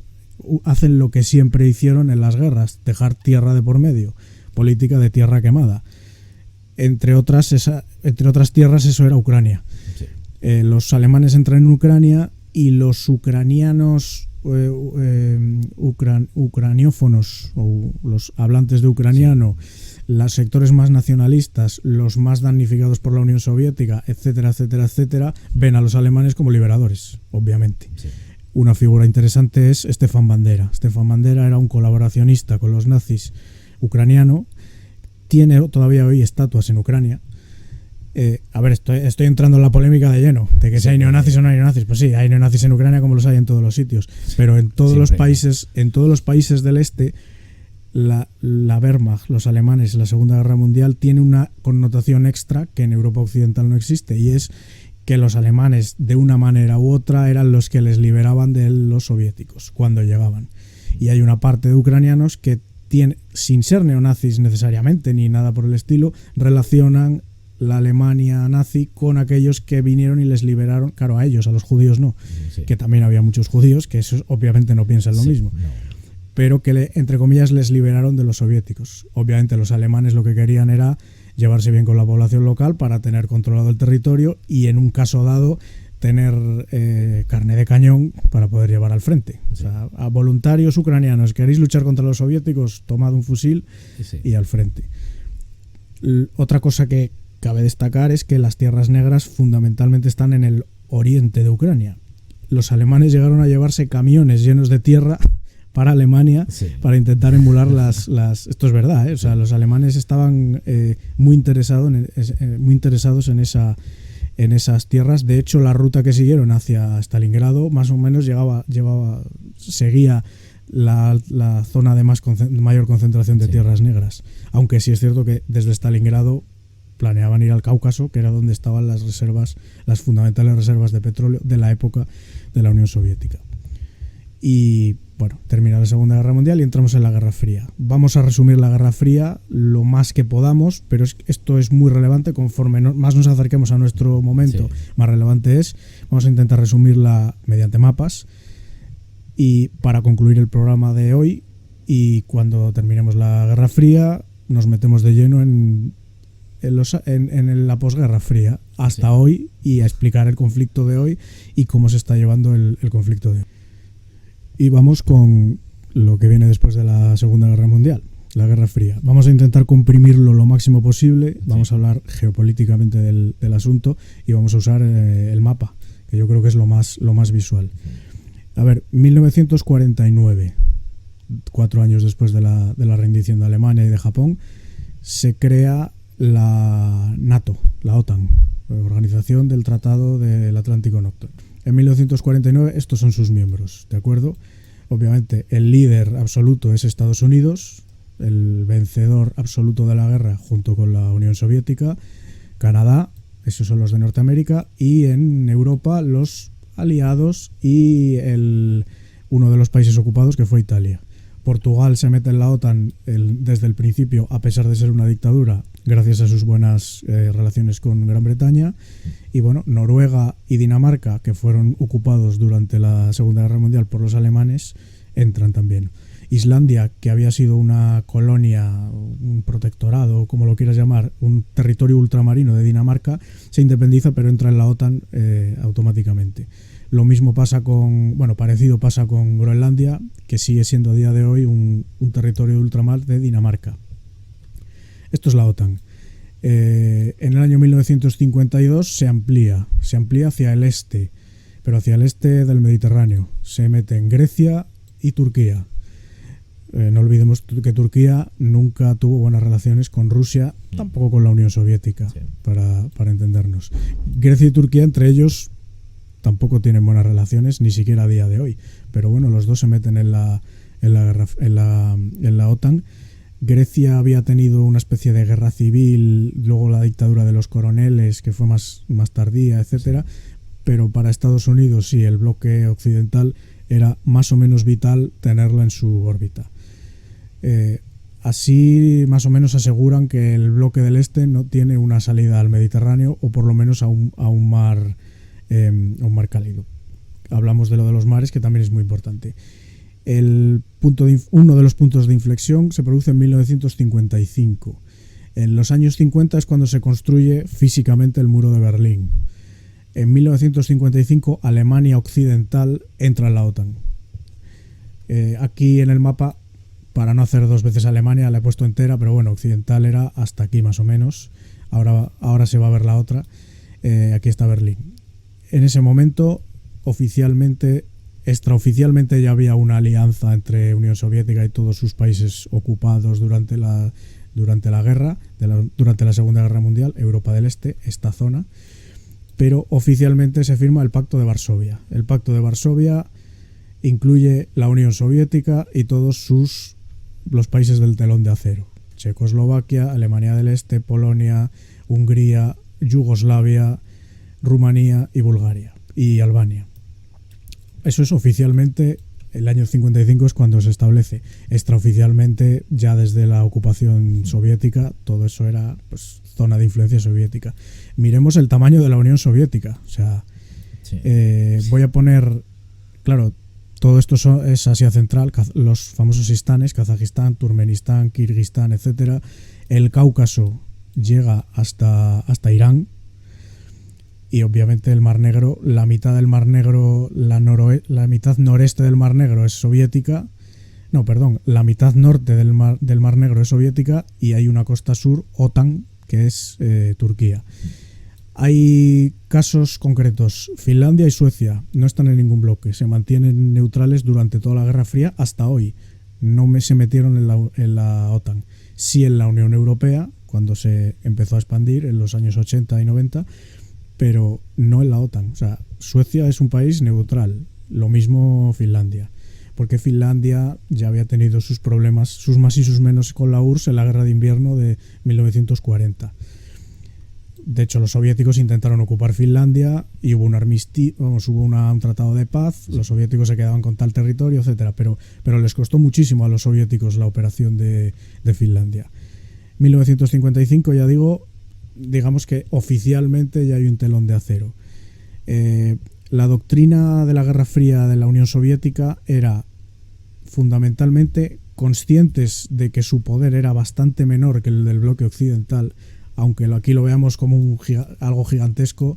hacen lo que siempre hicieron en las guerras, dejar tierra de por medio, política de tierra quemada. Entre otras tierras, eso era Ucrania. Sí. Los alemanes entran en Ucrania y los ucranianos, ucraniófonos, o los hablantes de ucraniano, los sectores más nacionalistas, los más damnificados por la Unión Soviética, etcétera, etcétera, etcétera, ven a los alemanes como liberadores, obviamente. Sí. Una figura interesante es Stefan Bandera. Stefan Bandera era un colaboracionista con los nazis ucraniano. Tiene todavía hoy estatuas en Ucrania. A ver, estoy entrando en la polémica de lleno, de que si hay neonazis o no hay neonazis. Pues sí, hay neonazis en Ucrania como los hay en todos los sitios. Pero en todos los países del este, la Wehrmacht, los alemanes, la Segunda Guerra Mundial, tiene una connotación extra que en Europa Occidental no existe, y es que los alemanes, de una manera u otra, eran los que les liberaban de los soviéticos cuando llegaban. Y hay una parte de ucranianos que, sin ser neonazis necesariamente ni nada por el estilo, relacionan la Alemania nazi con aquellos que vinieron y les liberaron, claro, a ellos, a los judíos no, sí. Que también había muchos judíos que esos obviamente no piensan lo mismo, no. Pero que entre comillas les liberaron de los soviéticos. Obviamente los alemanes lo que querían era llevarse bien con la población local para tener controlado el territorio y, en un caso dado, tener carne de cañón para poder llevar al frente. O sea, a voluntarios ucranianos, ¿queréis luchar contra los soviéticos? Tomad un fusil y al frente. Otra cosa que cabe destacar es que las tierras negras fundamentalmente están en el oriente de Ucrania. Los alemanes llegaron a llevarse camiones llenos de tierra para Alemania, para intentar emular las esto es verdad, ¿eh? O sea, los alemanes estaban muy interesados en esas tierras. De hecho, la ruta que siguieron hacia Stalingrado más o menos seguía la zona de mayor concentración de tierras negras. Aunque sí es cierto que desde Stalingrado planeaban ir al Cáucaso, que era donde estaban las fundamentales reservas de petróleo de la época de la Unión Soviética. Y bueno, termina la Segunda Guerra Mundial y entramos en la Guerra Fría. Vamos a resumir la Guerra Fría lo más que podamos, pero esto es muy relevante. Conforme más nos acerquemos a nuestro momento, más relevante es. Vamos a intentar resumirla mediante mapas. Y para concluir el programa de hoy, y cuando terminemos la Guerra Fría, nos metemos de lleno en la posguerra fría hasta hoy, y a explicar el conflicto de hoy y cómo se está llevando el conflicto de hoy. Y vamos con lo que viene después de la Segunda Guerra Mundial, la Guerra Fría. Vamos a intentar comprimirlo lo máximo posible, vamos a hablar geopolíticamente del asunto y vamos a usar el mapa, que yo creo que es lo más visual. A ver, 1949, 4 años después de la rendición de Alemania y de Japón, se crea la NATO, la OTAN, la Organización del Tratado del Atlántico Norte. En 1949 estos son sus miembros, ¿de acuerdo? Obviamente el líder absoluto es Estados Unidos, el vencedor absoluto de la guerra junto con la Unión Soviética, Canadá, esos son los de Norteamérica, y en Europa los aliados y uno de los países ocupados, que fue Italia. Portugal se mete en la OTAN desde el principio, a pesar de ser una dictadura, gracias a sus buenas relaciones con Gran Bretaña. Y bueno, Noruega y Dinamarca, que fueron ocupados durante la Segunda Guerra Mundial por los alemanes, entran también. Islandia, que había sido una colonia, un protectorado, como lo quieras llamar, un territorio ultramarino de Dinamarca, se independiza, pero entra en la OTAN automáticamente. Lo mismo pasa parecido pasa con Groenlandia, que sigue siendo a día de hoy un territorio de ultramar de Dinamarca. Esto es la OTAN. En el año 1952 se amplía hacia el este, pero hacia el este del Mediterráneo. Se mete en Grecia y Turquía. No olvidemos que Turquía nunca tuvo buenas relaciones con Rusia, tampoco con la Unión Soviética, para entendernos. Grecia y Turquía, entre ellos, tampoco tienen buenas relaciones, ni siquiera a día de hoy. Pero bueno, los dos se meten en la OTAN. Grecia había tenido una especie de guerra civil, luego la dictadura de los coroneles, que fue más tardía, etcétera, pero para Estados Unidos y el bloque occidental era más o menos vital tenerla en su órbita. Así más o menos aseguran que el bloque del este no tiene una salida al Mediterráneo, o por lo menos a un mar cálido. Hablamos de lo de los mares, que también es muy importante. Uno de los puntos de inflexión se produce en 1955. En los años 50 es cuando se construye físicamente el muro de Berlín. En 1955 Alemania Occidental entra en la OTAN. Aquí en el mapa, para no hacer dos veces Alemania, la he puesto entera, pero bueno, Occidental era hasta aquí más o menos. Ahora se va a ver la otra. Aquí está Berlín. En ese momento, extraoficialmente ya había una alianza entre Unión Soviética y todos sus países ocupados durante la guerra, durante la Segunda Guerra Mundial, Europa del Este, esta zona. Pero oficialmente se firma el Pacto de Varsovia. El Pacto de Varsovia incluye la Unión Soviética y todos los países del telón de acero: Checoslovaquia, Alemania del Este, Polonia, Hungría, Yugoslavia, Rumanía y Bulgaria y Albania. Eso es oficialmente. El año 55 es cuando se establece. Extraoficialmente, ya desde la ocupación soviética, todo eso era pues zona de influencia soviética. Miremos el tamaño de la Unión Soviética. O sea, sí. Voy a poner, claro, todo esto es Asia Central, los famosos istanes, Kazajistán, Turkmenistán, Kirguistán, etcétera. El Cáucaso llega hasta Irán. Y obviamente el Mar Negro, la mitad del Mar Negro, la mitad noreste del Mar Negro es soviética. No, perdón, la mitad norte del Mar Negro es soviética, y hay una costa sur, OTAN, que es Turquía. Hay casos concretos. Finlandia y Suecia no están en ningún bloque, se mantienen neutrales durante toda la Guerra Fría hasta hoy. No se metieron en la OTAN. Sí en la Unión Europea, cuando se empezó a expandir en los años 80 y 90, pero no en la OTAN. O sea, Suecia es un país neutral, lo mismo Finlandia, porque Finlandia ya había tenido sus problemas, sus más y sus menos con la URSS en la guerra de invierno de 1940. De hecho, los soviéticos intentaron ocupar Finlandia y hubo un tratado de paz, los soviéticos se quedaban con tal territorio, etcétera, pero les costó muchísimo a los soviéticos la operación de Finlandia. 1955, ya digo, digamos que oficialmente ya hay un telón de acero. La doctrina de la Guerra Fría de la Unión Soviética era fundamentalmente conscientes de que su poder era bastante menor que el del bloque occidental, aunque aquí lo veamos como algo gigantesco.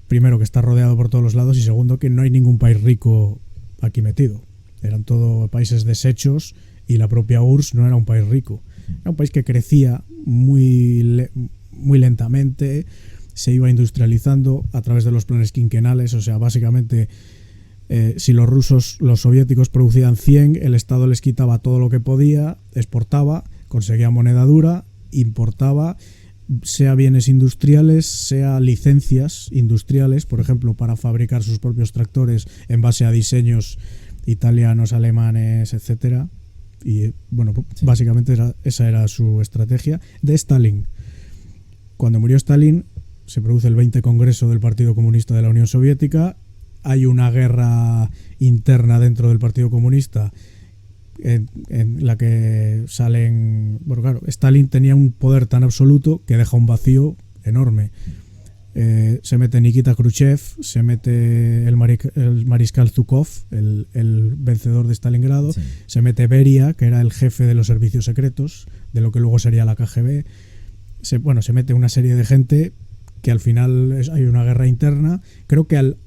Primero, que está rodeado por todos los lados, y segundo, que no hay ningún país rico aquí metido. Eran todo países deshechos, y la propia URSS no era un país rico. Era un país que crecía muy lentamente, se iba industrializando a través de los planes quinquenales. O sea, básicamente, si los soviéticos producían 100, el Estado les quitaba todo lo que podía, exportaba, conseguía moneda dura, importaba, sea bienes industriales, sea licencias industriales, por ejemplo, para fabricar sus propios tractores en base a diseños italianos, alemanes, etcétera. Y bueno, sí, básicamente esa era su estrategia de Stalin. Cuando murió Stalin, se produce el 20 Congreso del Partido Comunista de la Unión Soviética. Hay una guerra interna dentro del Partido Comunista en la que salen... Bueno, claro, Stalin tenía un poder tan absoluto que deja un vacío enorme. Se mete Nikita Khrushchev, se mete el mariscal Zhukov, el vencedor de Stalingrado, sí, se mete Beria, que era el jefe de los servicios secretos, de lo que luego sería la KGB. Se mete una serie de gente que al final hay una guerra interna. Creo que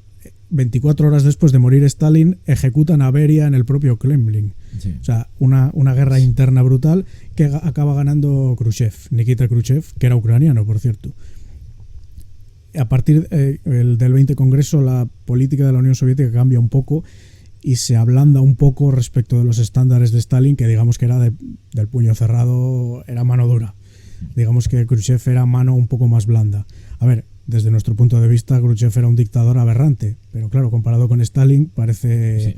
24 horas después de morir Stalin, ejecutan a Beria en el propio Kremlin. Sí. O sea, una guerra interna brutal que acaba ganando Nikita Khrushchev, que era ucraniano, por cierto. A partir del 20 Congreso, la política de la Unión Soviética cambia un poco y se ablanda un poco respecto de los estándares de Stalin, que digamos que era del puño cerrado, era mano dura. Digamos que Khrushchev era mano un poco más blanda. A ver, desde nuestro punto de vista, Khrushchev era un dictador aberrante, pero claro, comparado con Stalin, parece sí,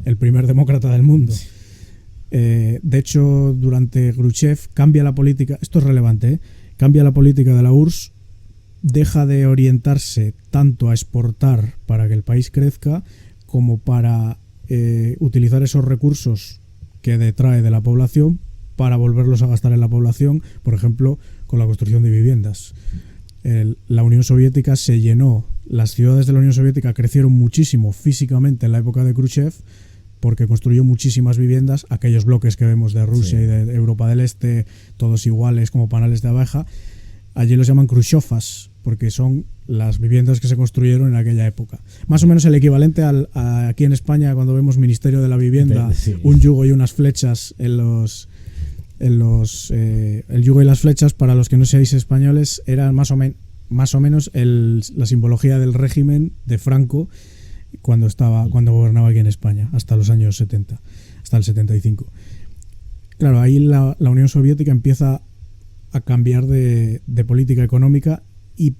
el primer demócrata del mundo. Sí. De hecho, durante Khrushchev cambia la política, esto es relevante, cambia la política de la URSS, deja de orientarse tanto a exportar para que el país crezca como para utilizar esos recursos que detrae de la población para volverlos a gastar en la población, por ejemplo, con la construcción de viviendas. La Unión Soviética se llenó, las ciudades de la Unión Soviética crecieron muchísimo físicamente en la época de Khrushchev porque construyó muchísimas viviendas, aquellos bloques que vemos de Rusia y de Europa del Este, todos iguales como panales de abeja, allí los llaman khrushchevas porque son las viviendas que se construyeron en aquella época. Más o menos el equivalente aquí en España cuando vemos Ministerio de la Vivienda, un yugo y unas flechas el yugo y las flechas, para los que no seáis españoles, eran más o menos la simbología del régimen de Franco cuando gobernaba aquí en España, hasta los años 70, hasta el 75. Claro, ahí la Unión Soviética empieza a cambiar de política económica y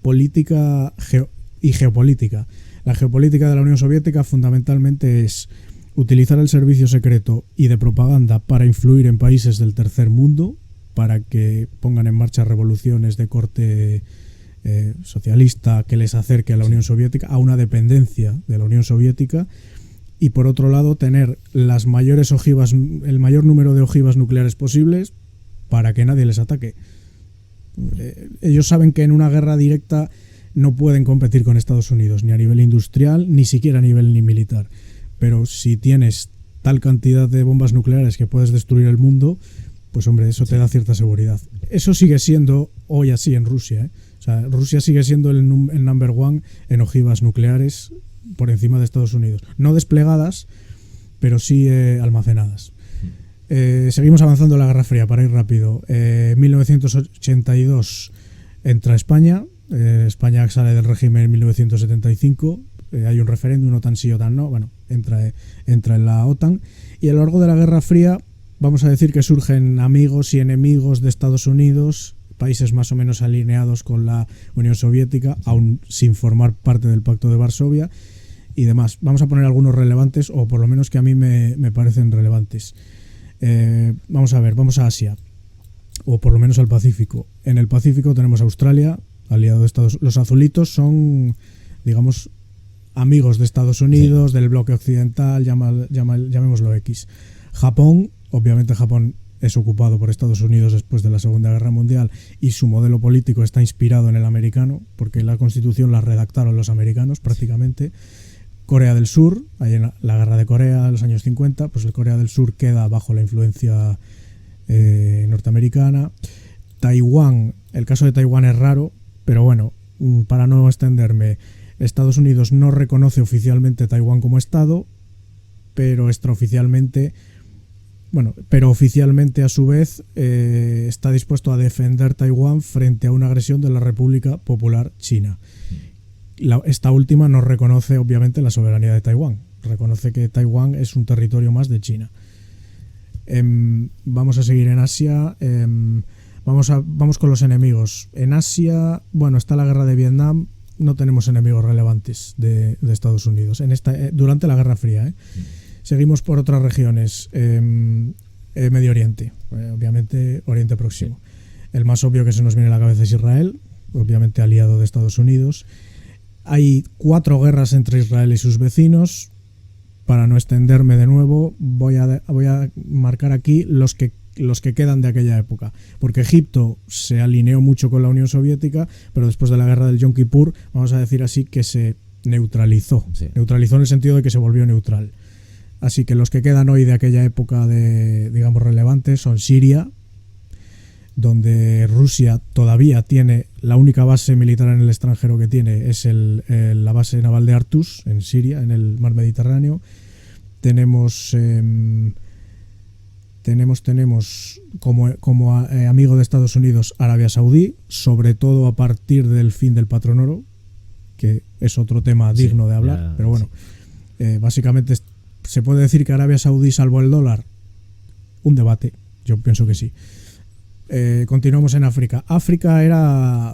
geopolítica. La geopolítica de la Unión Soviética fundamentalmente es utilizar el servicio secreto y de propaganda para influir en países del tercer mundo, para que pongan en marcha revoluciones de corte socialista que les acerque a la Unión Soviética, a una dependencia de la Unión Soviética, y por otro lado tener el mayor número de ojivas nucleares posibles para que nadie les ataque. Ellos saben que en una guerra directa no pueden competir con Estados Unidos, ni a nivel industrial, ni siquiera a nivel militar. Pero si tienes tal cantidad de bombas nucleares que puedes destruir el mundo, pues hombre, eso te da cierta seguridad. Eso sigue siendo hoy así en Rusia, ¿eh? O sea, Rusia sigue siendo el number one en ojivas nucleares por encima de Estados Unidos. No desplegadas, pero sí almacenadas. Seguimos avanzando en la Guerra Fría, para ir rápido. 1982 entra España. España sale del régimen en 1975. Hay un referéndum, OTAN sí, OTAN no. Bueno, entra en la OTAN. Y a lo largo de la Guerra Fría vamos a decir que surgen amigos y enemigos de Estados Unidos, países más o menos alineados con la Unión Soviética, aún sin formar parte del Pacto de Varsovia y demás. Vamos a poner algunos relevantes, o por lo menos que a mí me parecen relevantes. Vamos a Asia, o por lo menos al Pacífico. En el Pacífico tenemos Australia, aliado de Estados Unidos. Los azulitos son, digamos, amigos de Estados Unidos, del bloque occidental, llamémoslo X. Japón, obviamente Japón es ocupado por Estados Unidos después de la Segunda Guerra Mundial y su modelo político está inspirado en el americano, porque la Constitución la redactaron los americanos prácticamente. Corea del Sur, ahí en la guerra de Corea en los años 50, pues el Corea del Sur queda bajo la influencia norteamericana. Taiwán, el caso de Taiwán es raro, pero bueno, para no extenderme, Estados Unidos no reconoce oficialmente Taiwán como Estado, pero extraoficialmente, pero oficialmente a su vez está dispuesto a defender Taiwán frente a una agresión de la República Popular China. Esta última no reconoce obviamente la soberanía de Taiwán, reconoce que Taiwán es un territorio más de China. Vamos a seguir en Asia. Vamos con los enemigos. En Asia, está la guerra de Vietnam. No tenemos enemigos relevantes de Estados Unidos durante la Guerra Fría. Seguimos por otras regiones. Medio Oriente, obviamente Oriente Próximo. El más obvio que se nos viene a la cabeza es Israel, obviamente aliado de Estados Unidos. Hay 4 guerras entre Israel y sus vecinos. Para no extenderme de nuevo, voy a marcar aquí los que quedan de aquella época, porque Egipto se alineó mucho con la Unión Soviética, pero después de la guerra del Yom Kippur, vamos a decir así, que se neutralizó. Sí. Neutralizó en el sentido de que se volvió neutral. Así que los que quedan hoy de aquella época digamos, relevantes son Siria, donde Rusia todavía tiene la única base militar en el extranjero que tiene, es la base naval de Artus en Siria, en el mar Mediterráneo. Tenemos como amigo de Estados Unidos Arabia Saudí, sobre todo a partir del fin del patrón oro, que es otro tema digno de hablar, pero bueno, básicamente se puede decir que Arabia Saudí salvó el dólar. Un debate, yo pienso que sí. Continuamos en África. África era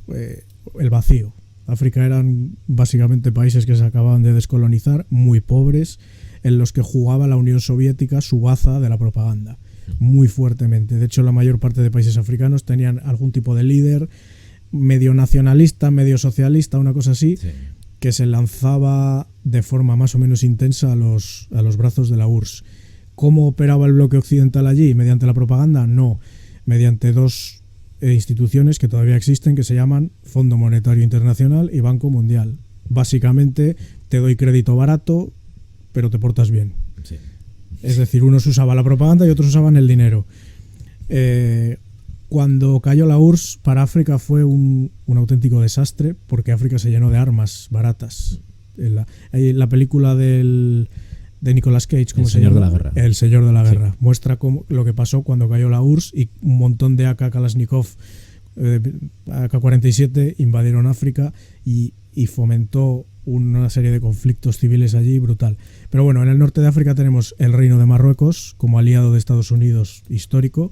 el vacío. África eran básicamente países que se acababan de descolonizar, muy pobres. en los que jugaba la Unión Soviética su baza de la propaganda, muy fuertemente. De hecho, la mayor parte de países africanos tenían algún tipo de líder, medio nacionalista, medio socialista, una cosa así, Sí. que se lanzaba de forma más o menos intensa a los brazos de la URSS. ¿Cómo operaba el bloque occidental allí? ¿Mediante la propaganda? No, mediante dos instituciones que todavía existen, que se llaman Fondo Monetario Internacional y Banco Mundial. Básicamente, te doy crédito barato, pero te portas bien. Sí. Es decir, unos usaban la propaganda y otros usaban el dinero. Cuando cayó la URSS, para África fue un auténtico desastre, porque África se llenó de armas baratas. La película de Nicolas Cage, ¿cómo se llama? El Señor de la Guerra. El Señor de la Sí. Guerra. Muestra lo que pasó cuando cayó la URSS y un montón de AK Kalashnikov, AK-47 invadieron África y fomentó una serie de conflictos civiles allí brutal. Pero bueno, en el norte de África tenemos el Reino de Marruecos como aliado de Estados Unidos histórico.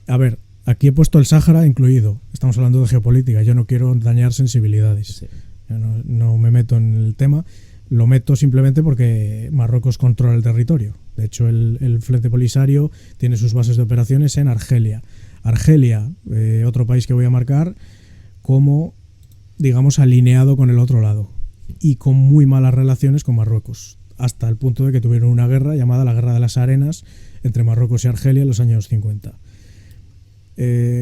A ver, aquí he puesto el Sáhara incluido. Estamos hablando de geopolítica. Yo no quiero dañar sensibilidades. Sí. Yo no me meto en el tema. Lo meto simplemente porque Marruecos controla el territorio. De hecho, el Frente Polisario tiene sus bases de operaciones en Argelia. Argelia, otro país que voy a marcar como, digamos, alineado con el otro lado y con muy malas relaciones con Marruecos, hasta el punto de que tuvieron una guerra llamada la Guerra de las Arenas entre Marruecos y Argelia en los años 50.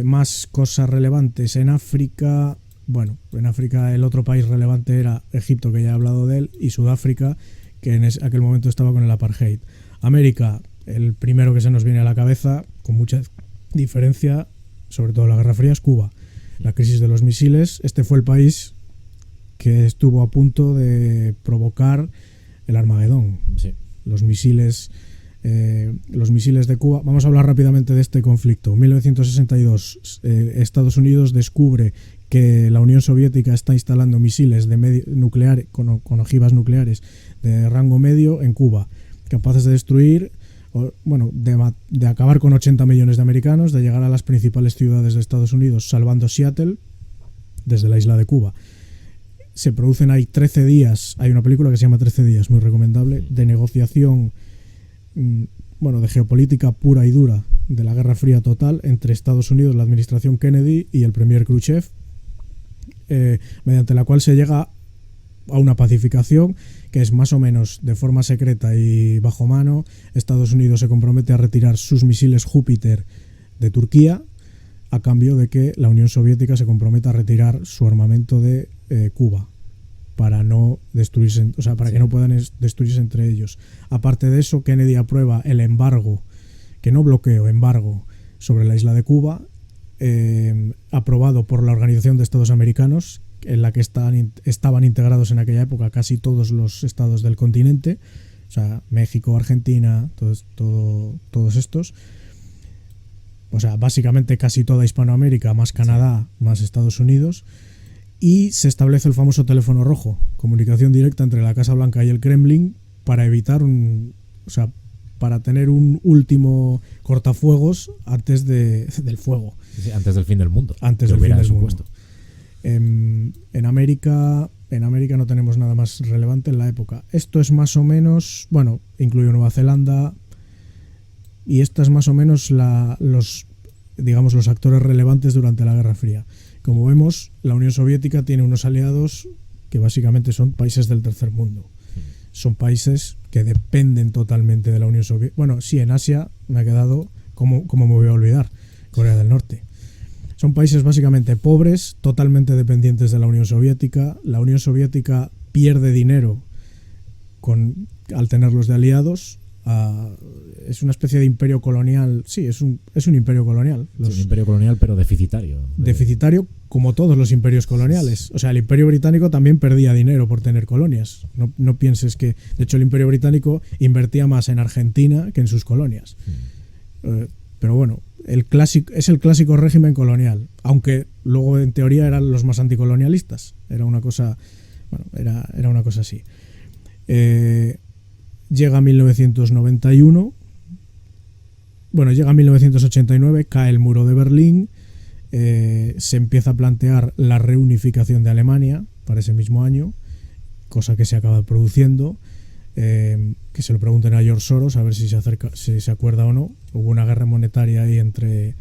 Más cosas relevantes en África. Bueno, en África el otro país relevante era Egipto, que ya he hablado de él, y Sudáfrica, que en aquel momento estaba con el apartheid. América, el primero que se nos viene a la cabeza, con mucha diferencia, sobre todo la Guerra Fría, es Cuba. La crisis de los misiles, este fue el país que estuvo a punto de provocar el Armagedón. Sí. Los misiles de Cuba. Vamos a hablar rápidamente de este conflicto. En 1962, Estados Unidos descubre que la Unión Soviética está instalando misiles nucleares con ojivas nucleares de rango medio en Cuba, capaces de destruir, de acabar con 80 millones de americanos, de llegar a las principales ciudades de Estados Unidos, salvando Seattle desde la isla de Cuba. Se producen ahí 13 días, hay una película que se llama 13 días, muy recomendable, de negociación, de geopolítica pura y dura, de la Guerra Fría total, entre Estados Unidos, la administración Kennedy y el premier Khrushchev, mediante la cual se llega a una pacificación que es más o menos de forma secreta y bajo mano. Estados Unidos se compromete a retirar sus misiles Júpiter de Turquía a cambio de que la Unión Soviética se comprometa a retirar su armamento de Cuba para no destruirse, para que no puedan destruirse entre ellos. Aparte de eso, Kennedy aprueba el embargo, que no bloqueo, embargo sobre la isla de Cuba, aprobado por la Organización de Estados Americanos, en la que estaban integrados en aquella época casi todos los estados del continente, o sea, México, Argentina, todos estos. O sea, básicamente casi toda Hispanoamérica, más Canadá, más Estados Unidos. Y se establece el famoso teléfono rojo, comunicación directa entre la Casa Blanca y el Kremlin para evitar para tener un último cortafuegos antes del fuego. Sí, antes del fin del mundo. Antes del fin del mundo. En América no tenemos nada más relevante en la época. Esto es más o menos, incluye Nueva Zelanda, y esta es más o menos los actores relevantes durante la Guerra Fría. Como vemos, la Unión Soviética tiene unos aliados que básicamente son países del tercer mundo. Son países que dependen totalmente de la Unión Soviética. Bueno, sí, en Asia me ha quedado, ¿cómo me voy a olvidar? Corea del Norte. Son países básicamente pobres, totalmente dependientes de la Unión Soviética. La Unión Soviética pierde dinero al tenerlos de aliados. Es una especie de imperio colonial. Sí, es un imperio colonial. Sí, un imperio colonial, pero deficitario. Deficitario como todos los imperios coloniales. O sea, el imperio británico también perdía dinero por tener colonias. No pienses que... De hecho, el imperio británico invertía más en Argentina que en sus colonias. Pero bueno, es el clásico régimen colonial. Aunque luego, en teoría, eran los más anticolonialistas. Era una cosa... era una cosa así. Llega 1991, llega 1989, cae el muro de Berlín, se empieza a plantear la reunificación de Alemania para ese mismo año, cosa que se acaba produciendo. que se lo pregunten a George Soros a ver si se acuerda o no. Hubo una guerra monetaria ahí entre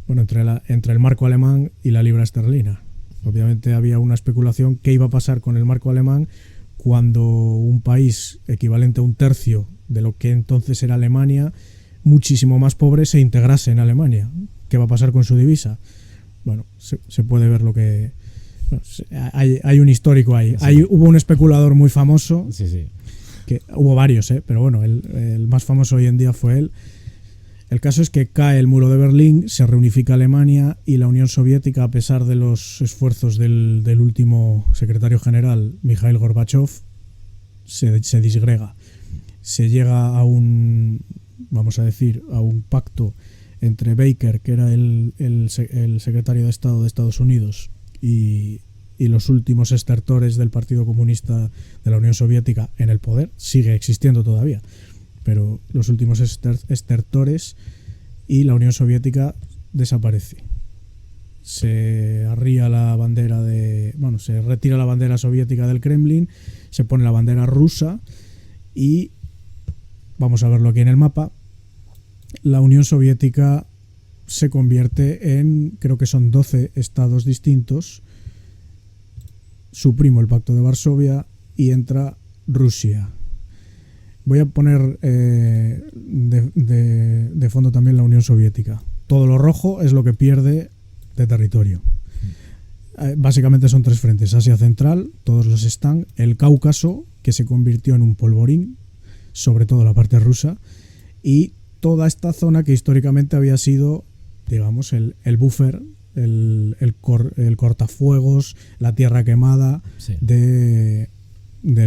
el marco alemán y la libra esterlina. Obviamente había una especulación qué iba a pasar con el marco alemán cuando un país equivalente a un tercio de lo que entonces era Alemania, muchísimo más pobre, se integrase en Alemania. ¿Qué va a pasar con su divisa? Bueno, se puede ver lo que... Bueno, hay un histórico ahí. Sí. Hubo un especulador muy famoso, Sí. que hubo varios, pero bueno, el más famoso hoy en día fue él. El caso es que cae el muro de Berlín, se reunifica Alemania y la Unión Soviética, a pesar de los esfuerzos del último secretario general, Mikhail Gorbachev, se disgrega. Se llega a un pacto entre Baker, que era el secretario de Estado de Estados Unidos, y los últimos estertores del Partido Comunista de la Unión Soviética en el poder. Sigue existiendo todavía, pero los últimos estertores, y la Unión Soviética desaparece. Se retira la bandera soviética del Kremlin, se pone la bandera rusa y, vamos a verlo aquí en el mapa, la Unión Soviética se convierte en, creo que son 12 estados distintos. Suprimo el Pacto de Varsovia y entra Rusia. Voy a poner de fondo también la Unión Soviética. Todo lo rojo es lo que pierde de territorio. Básicamente son 3 frentes: Asia Central, todos los están, el Cáucaso, que se convirtió en un polvorín, sobre todo la parte rusa, y toda esta zona que históricamente había sido, digamos, el buffer, el cortafuegos, la tierra quemada, sí, de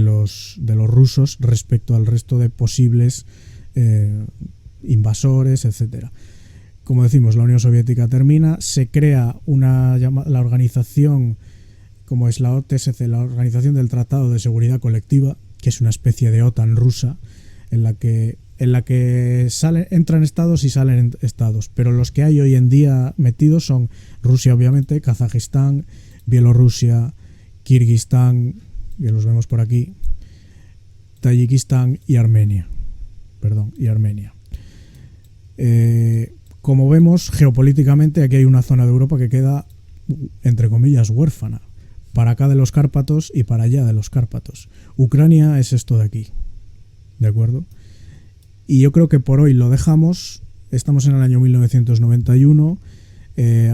los rusos respecto al resto de posibles invasores, etcétera. Como decimos, la Unión Soviética termina, se crea la organización, como es la OTSC, la Organización del Tratado de Seguridad Colectiva, que es una especie de OTAN rusa, en la que entran estados y salen estados, pero los que hay hoy en día metidos son Rusia, obviamente, Kazajistán, Bielorrusia, Kirguistán, que los vemos por aquí, Tayikistán y Armenia. Como vemos, geopolíticamente aquí hay una zona de Europa que queda, entre comillas, huérfana, para acá de los Cárpatos y para allá de los Cárpatos. Ucrania es esto de aquí, ¿de acuerdo? Y yo creo que por hoy lo dejamos. Estamos en el año 1991.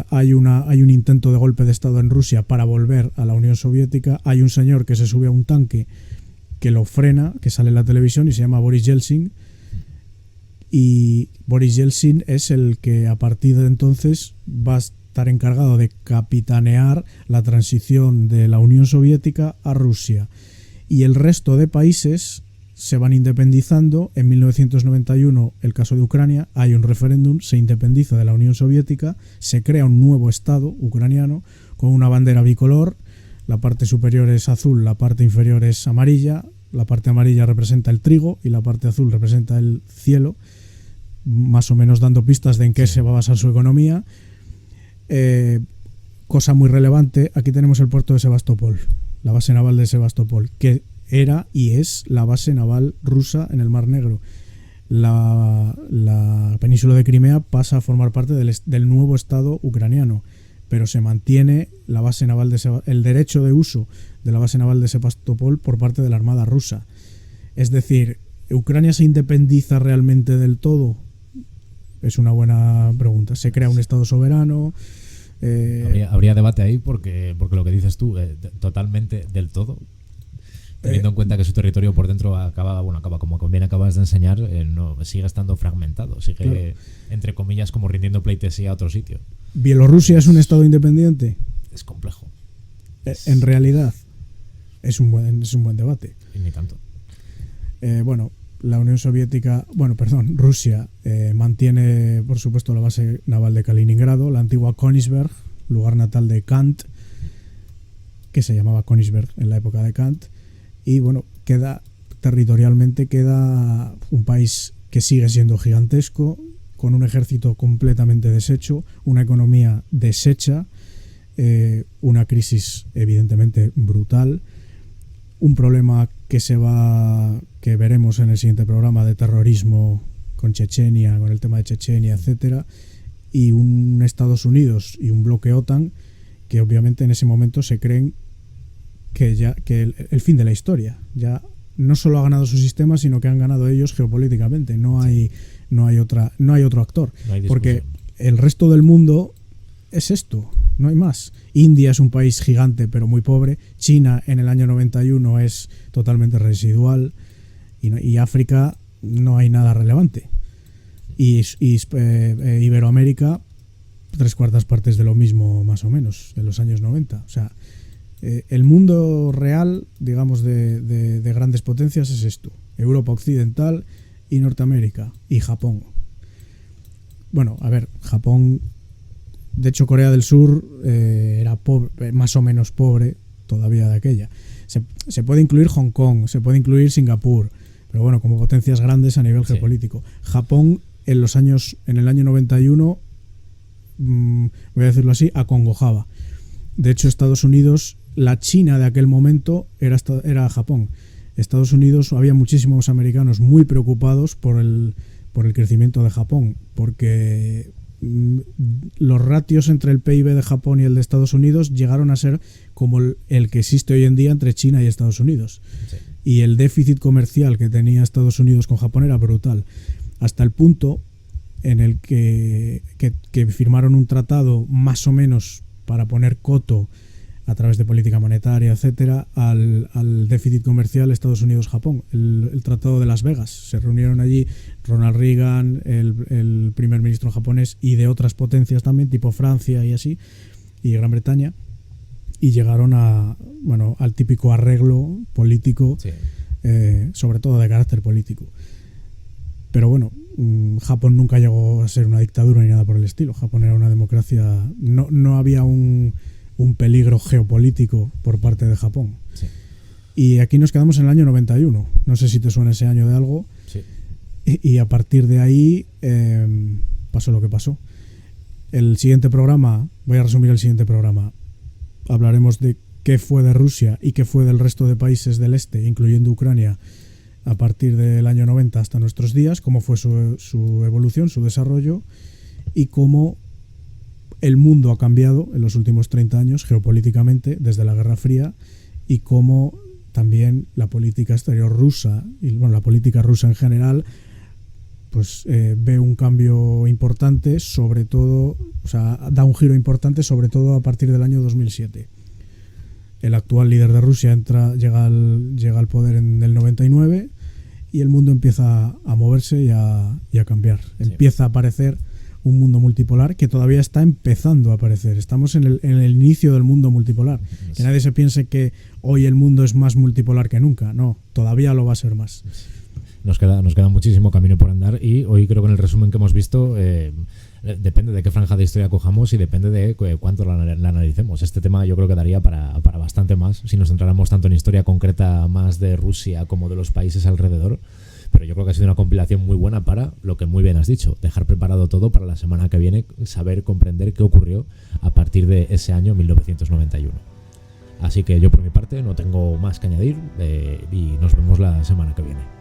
Hay un intento de golpe de Estado en Rusia para volver a la Unión Soviética. Hay un señor que se sube a un tanque que lo frena, que sale en la televisión y se llama Boris Yeltsin. Y Boris Yeltsin es el que a partir de entonces va a estar encargado de capitanear la transición de la Unión Soviética a Rusia. Y el resto de países se van independizando. En 1991, el caso de Ucrania, hay un referéndum, se independiza de la Unión Soviética, se crea un nuevo Estado ucraniano con una bandera bicolor. La parte superior es azul, la parte inferior es amarilla. La parte amarilla representa el trigo y la parte azul representa el cielo, más o menos dando pistas de en qué se va a basar su economía. Cosa muy relevante, aquí tenemos el puerto de Sebastopol, la base naval de Sebastopol, que era y es la base naval rusa en el Mar Negro. La península de Crimea pasa a formar parte del nuevo Estado ucraniano, pero se mantiene la base naval el derecho de uso de la base naval de Sebastopol por parte de la Armada rusa. Es decir, ¿Ucrania se independiza realmente del todo? Es una buena pregunta. ¿Se crea un Estado soberano? Habría debate ahí porque lo que dices tú, totalmente del todo, teniendo en cuenta que su territorio por dentro acaba como bien acabas de enseñar, no sigue estando fragmentado, sigue, claro, entre comillas, como rindiendo pleitesía a otro sitio. ¿Bielorrusia es un Estado independiente? Es complejo. En realidad es un buen debate. Y ni tanto. Rusia mantiene, por supuesto, la base naval de Kaliningrado, la antigua Königsberg, lugar natal de Kant, que se llamaba Königsberg en la época de Kant, y territorialmente queda un país que sigue siendo gigantesco, con un ejército completamente deshecho, una economía deshecha, una crisis evidentemente brutal, un problema que veremos en el siguiente programa de terrorismo con Chechenia, con el tema de Chechenia, etcétera, y un Estados Unidos y un bloque OTAN que obviamente en ese momento se creen que el fin de la historia. Ya no solo ha ganado su sistema, sino que han ganado ellos geopolíticamente. No hay otro actor, porque el resto del mundo es esto, no hay más. India es un país gigante pero muy pobre. China en el año 91 es totalmente residual, y África no hay nada relevante. Y Iberoamérica, 3/4 partes de lo mismo más o menos en los años 90. O sea, el mundo real, digamos, de grandes potencias es esto: Europa Occidental y Norteamérica y Japón. Bueno, a ver, Japón, de hecho Corea del Sur era pobre, más o menos pobre todavía de aquella. Se puede incluir Hong Kong, se puede incluir Singapur, pero bueno, como potencias grandes a nivel geopolítico. Japón en el año 91, voy a decirlo así, acongojaba. De hecho, Estados Unidos, la China de aquel momento era Japón. Estados Unidos, había muchísimos americanos muy preocupados por el crecimiento de Japón, porque los ratios entre el PIB de Japón y el de Estados Unidos llegaron a ser como el que existe hoy en día entre China y Estados Unidos. Sí. Y el déficit comercial que tenía Estados Unidos con Japón era brutal, hasta el punto en el que firmaron un tratado más o menos para poner coto a través de política monetaria, etcétera, al déficit comercial Estados Unidos-Japón, el Tratado de Las Vegas. Se reunieron allí Ronald Reagan, el primer ministro japonés, y de otras potencias también, tipo Francia y así, y Gran Bretaña, y llegaron al típico arreglo político, sí. Sobre todo de carácter político. Pero bueno, Japón nunca llegó a ser una dictadura ni nada por el estilo. Japón era una democracia. No había un peligro geopolítico por parte de Japón. Sí. Y aquí nos quedamos en el año 91. No sé si te suena ese año de algo. Sí. Y a partir de ahí pasó lo que pasó. El siguiente programa, voy a resumir el siguiente programa. Hablaremos de qué fue de Rusia y qué fue del resto de países del este, incluyendo Ucrania, a partir del año 90 hasta nuestros días, cómo fue su evolución, su desarrollo, y cómo el mundo ha cambiado en los últimos 30 años geopolíticamente desde la Guerra Fría, y cómo también la política exterior rusa y la política rusa en general pues ve un cambio importante, sobre todo, o sea, da un giro importante sobre todo a partir del año 2007. El actual líder de Rusia llega al poder en el 99 y el mundo empieza a moverse y a cambiar. Sí. Empieza a aparecer un mundo multipolar que todavía está empezando a aparecer. Estamos en el inicio del mundo multipolar. Sí. Que nadie se piense que hoy el mundo es más multipolar que nunca. No, todavía lo va a ser más. Nos queda muchísimo camino por andar, y hoy creo que en el resumen que hemos visto depende de qué franja de historia cojamos y depende de cuánto la analicemos. Este tema yo creo que daría para bastante más si nos centráramos tanto en historia concreta más de Rusia como de los países alrededor. Pero yo creo que ha sido una compilación muy buena para lo que muy bien has dicho, dejar preparado todo para la semana que viene, saber comprender qué ocurrió a partir de ese año 1991. Así que yo por mi parte no tengo más que añadir, y nos vemos la semana que viene.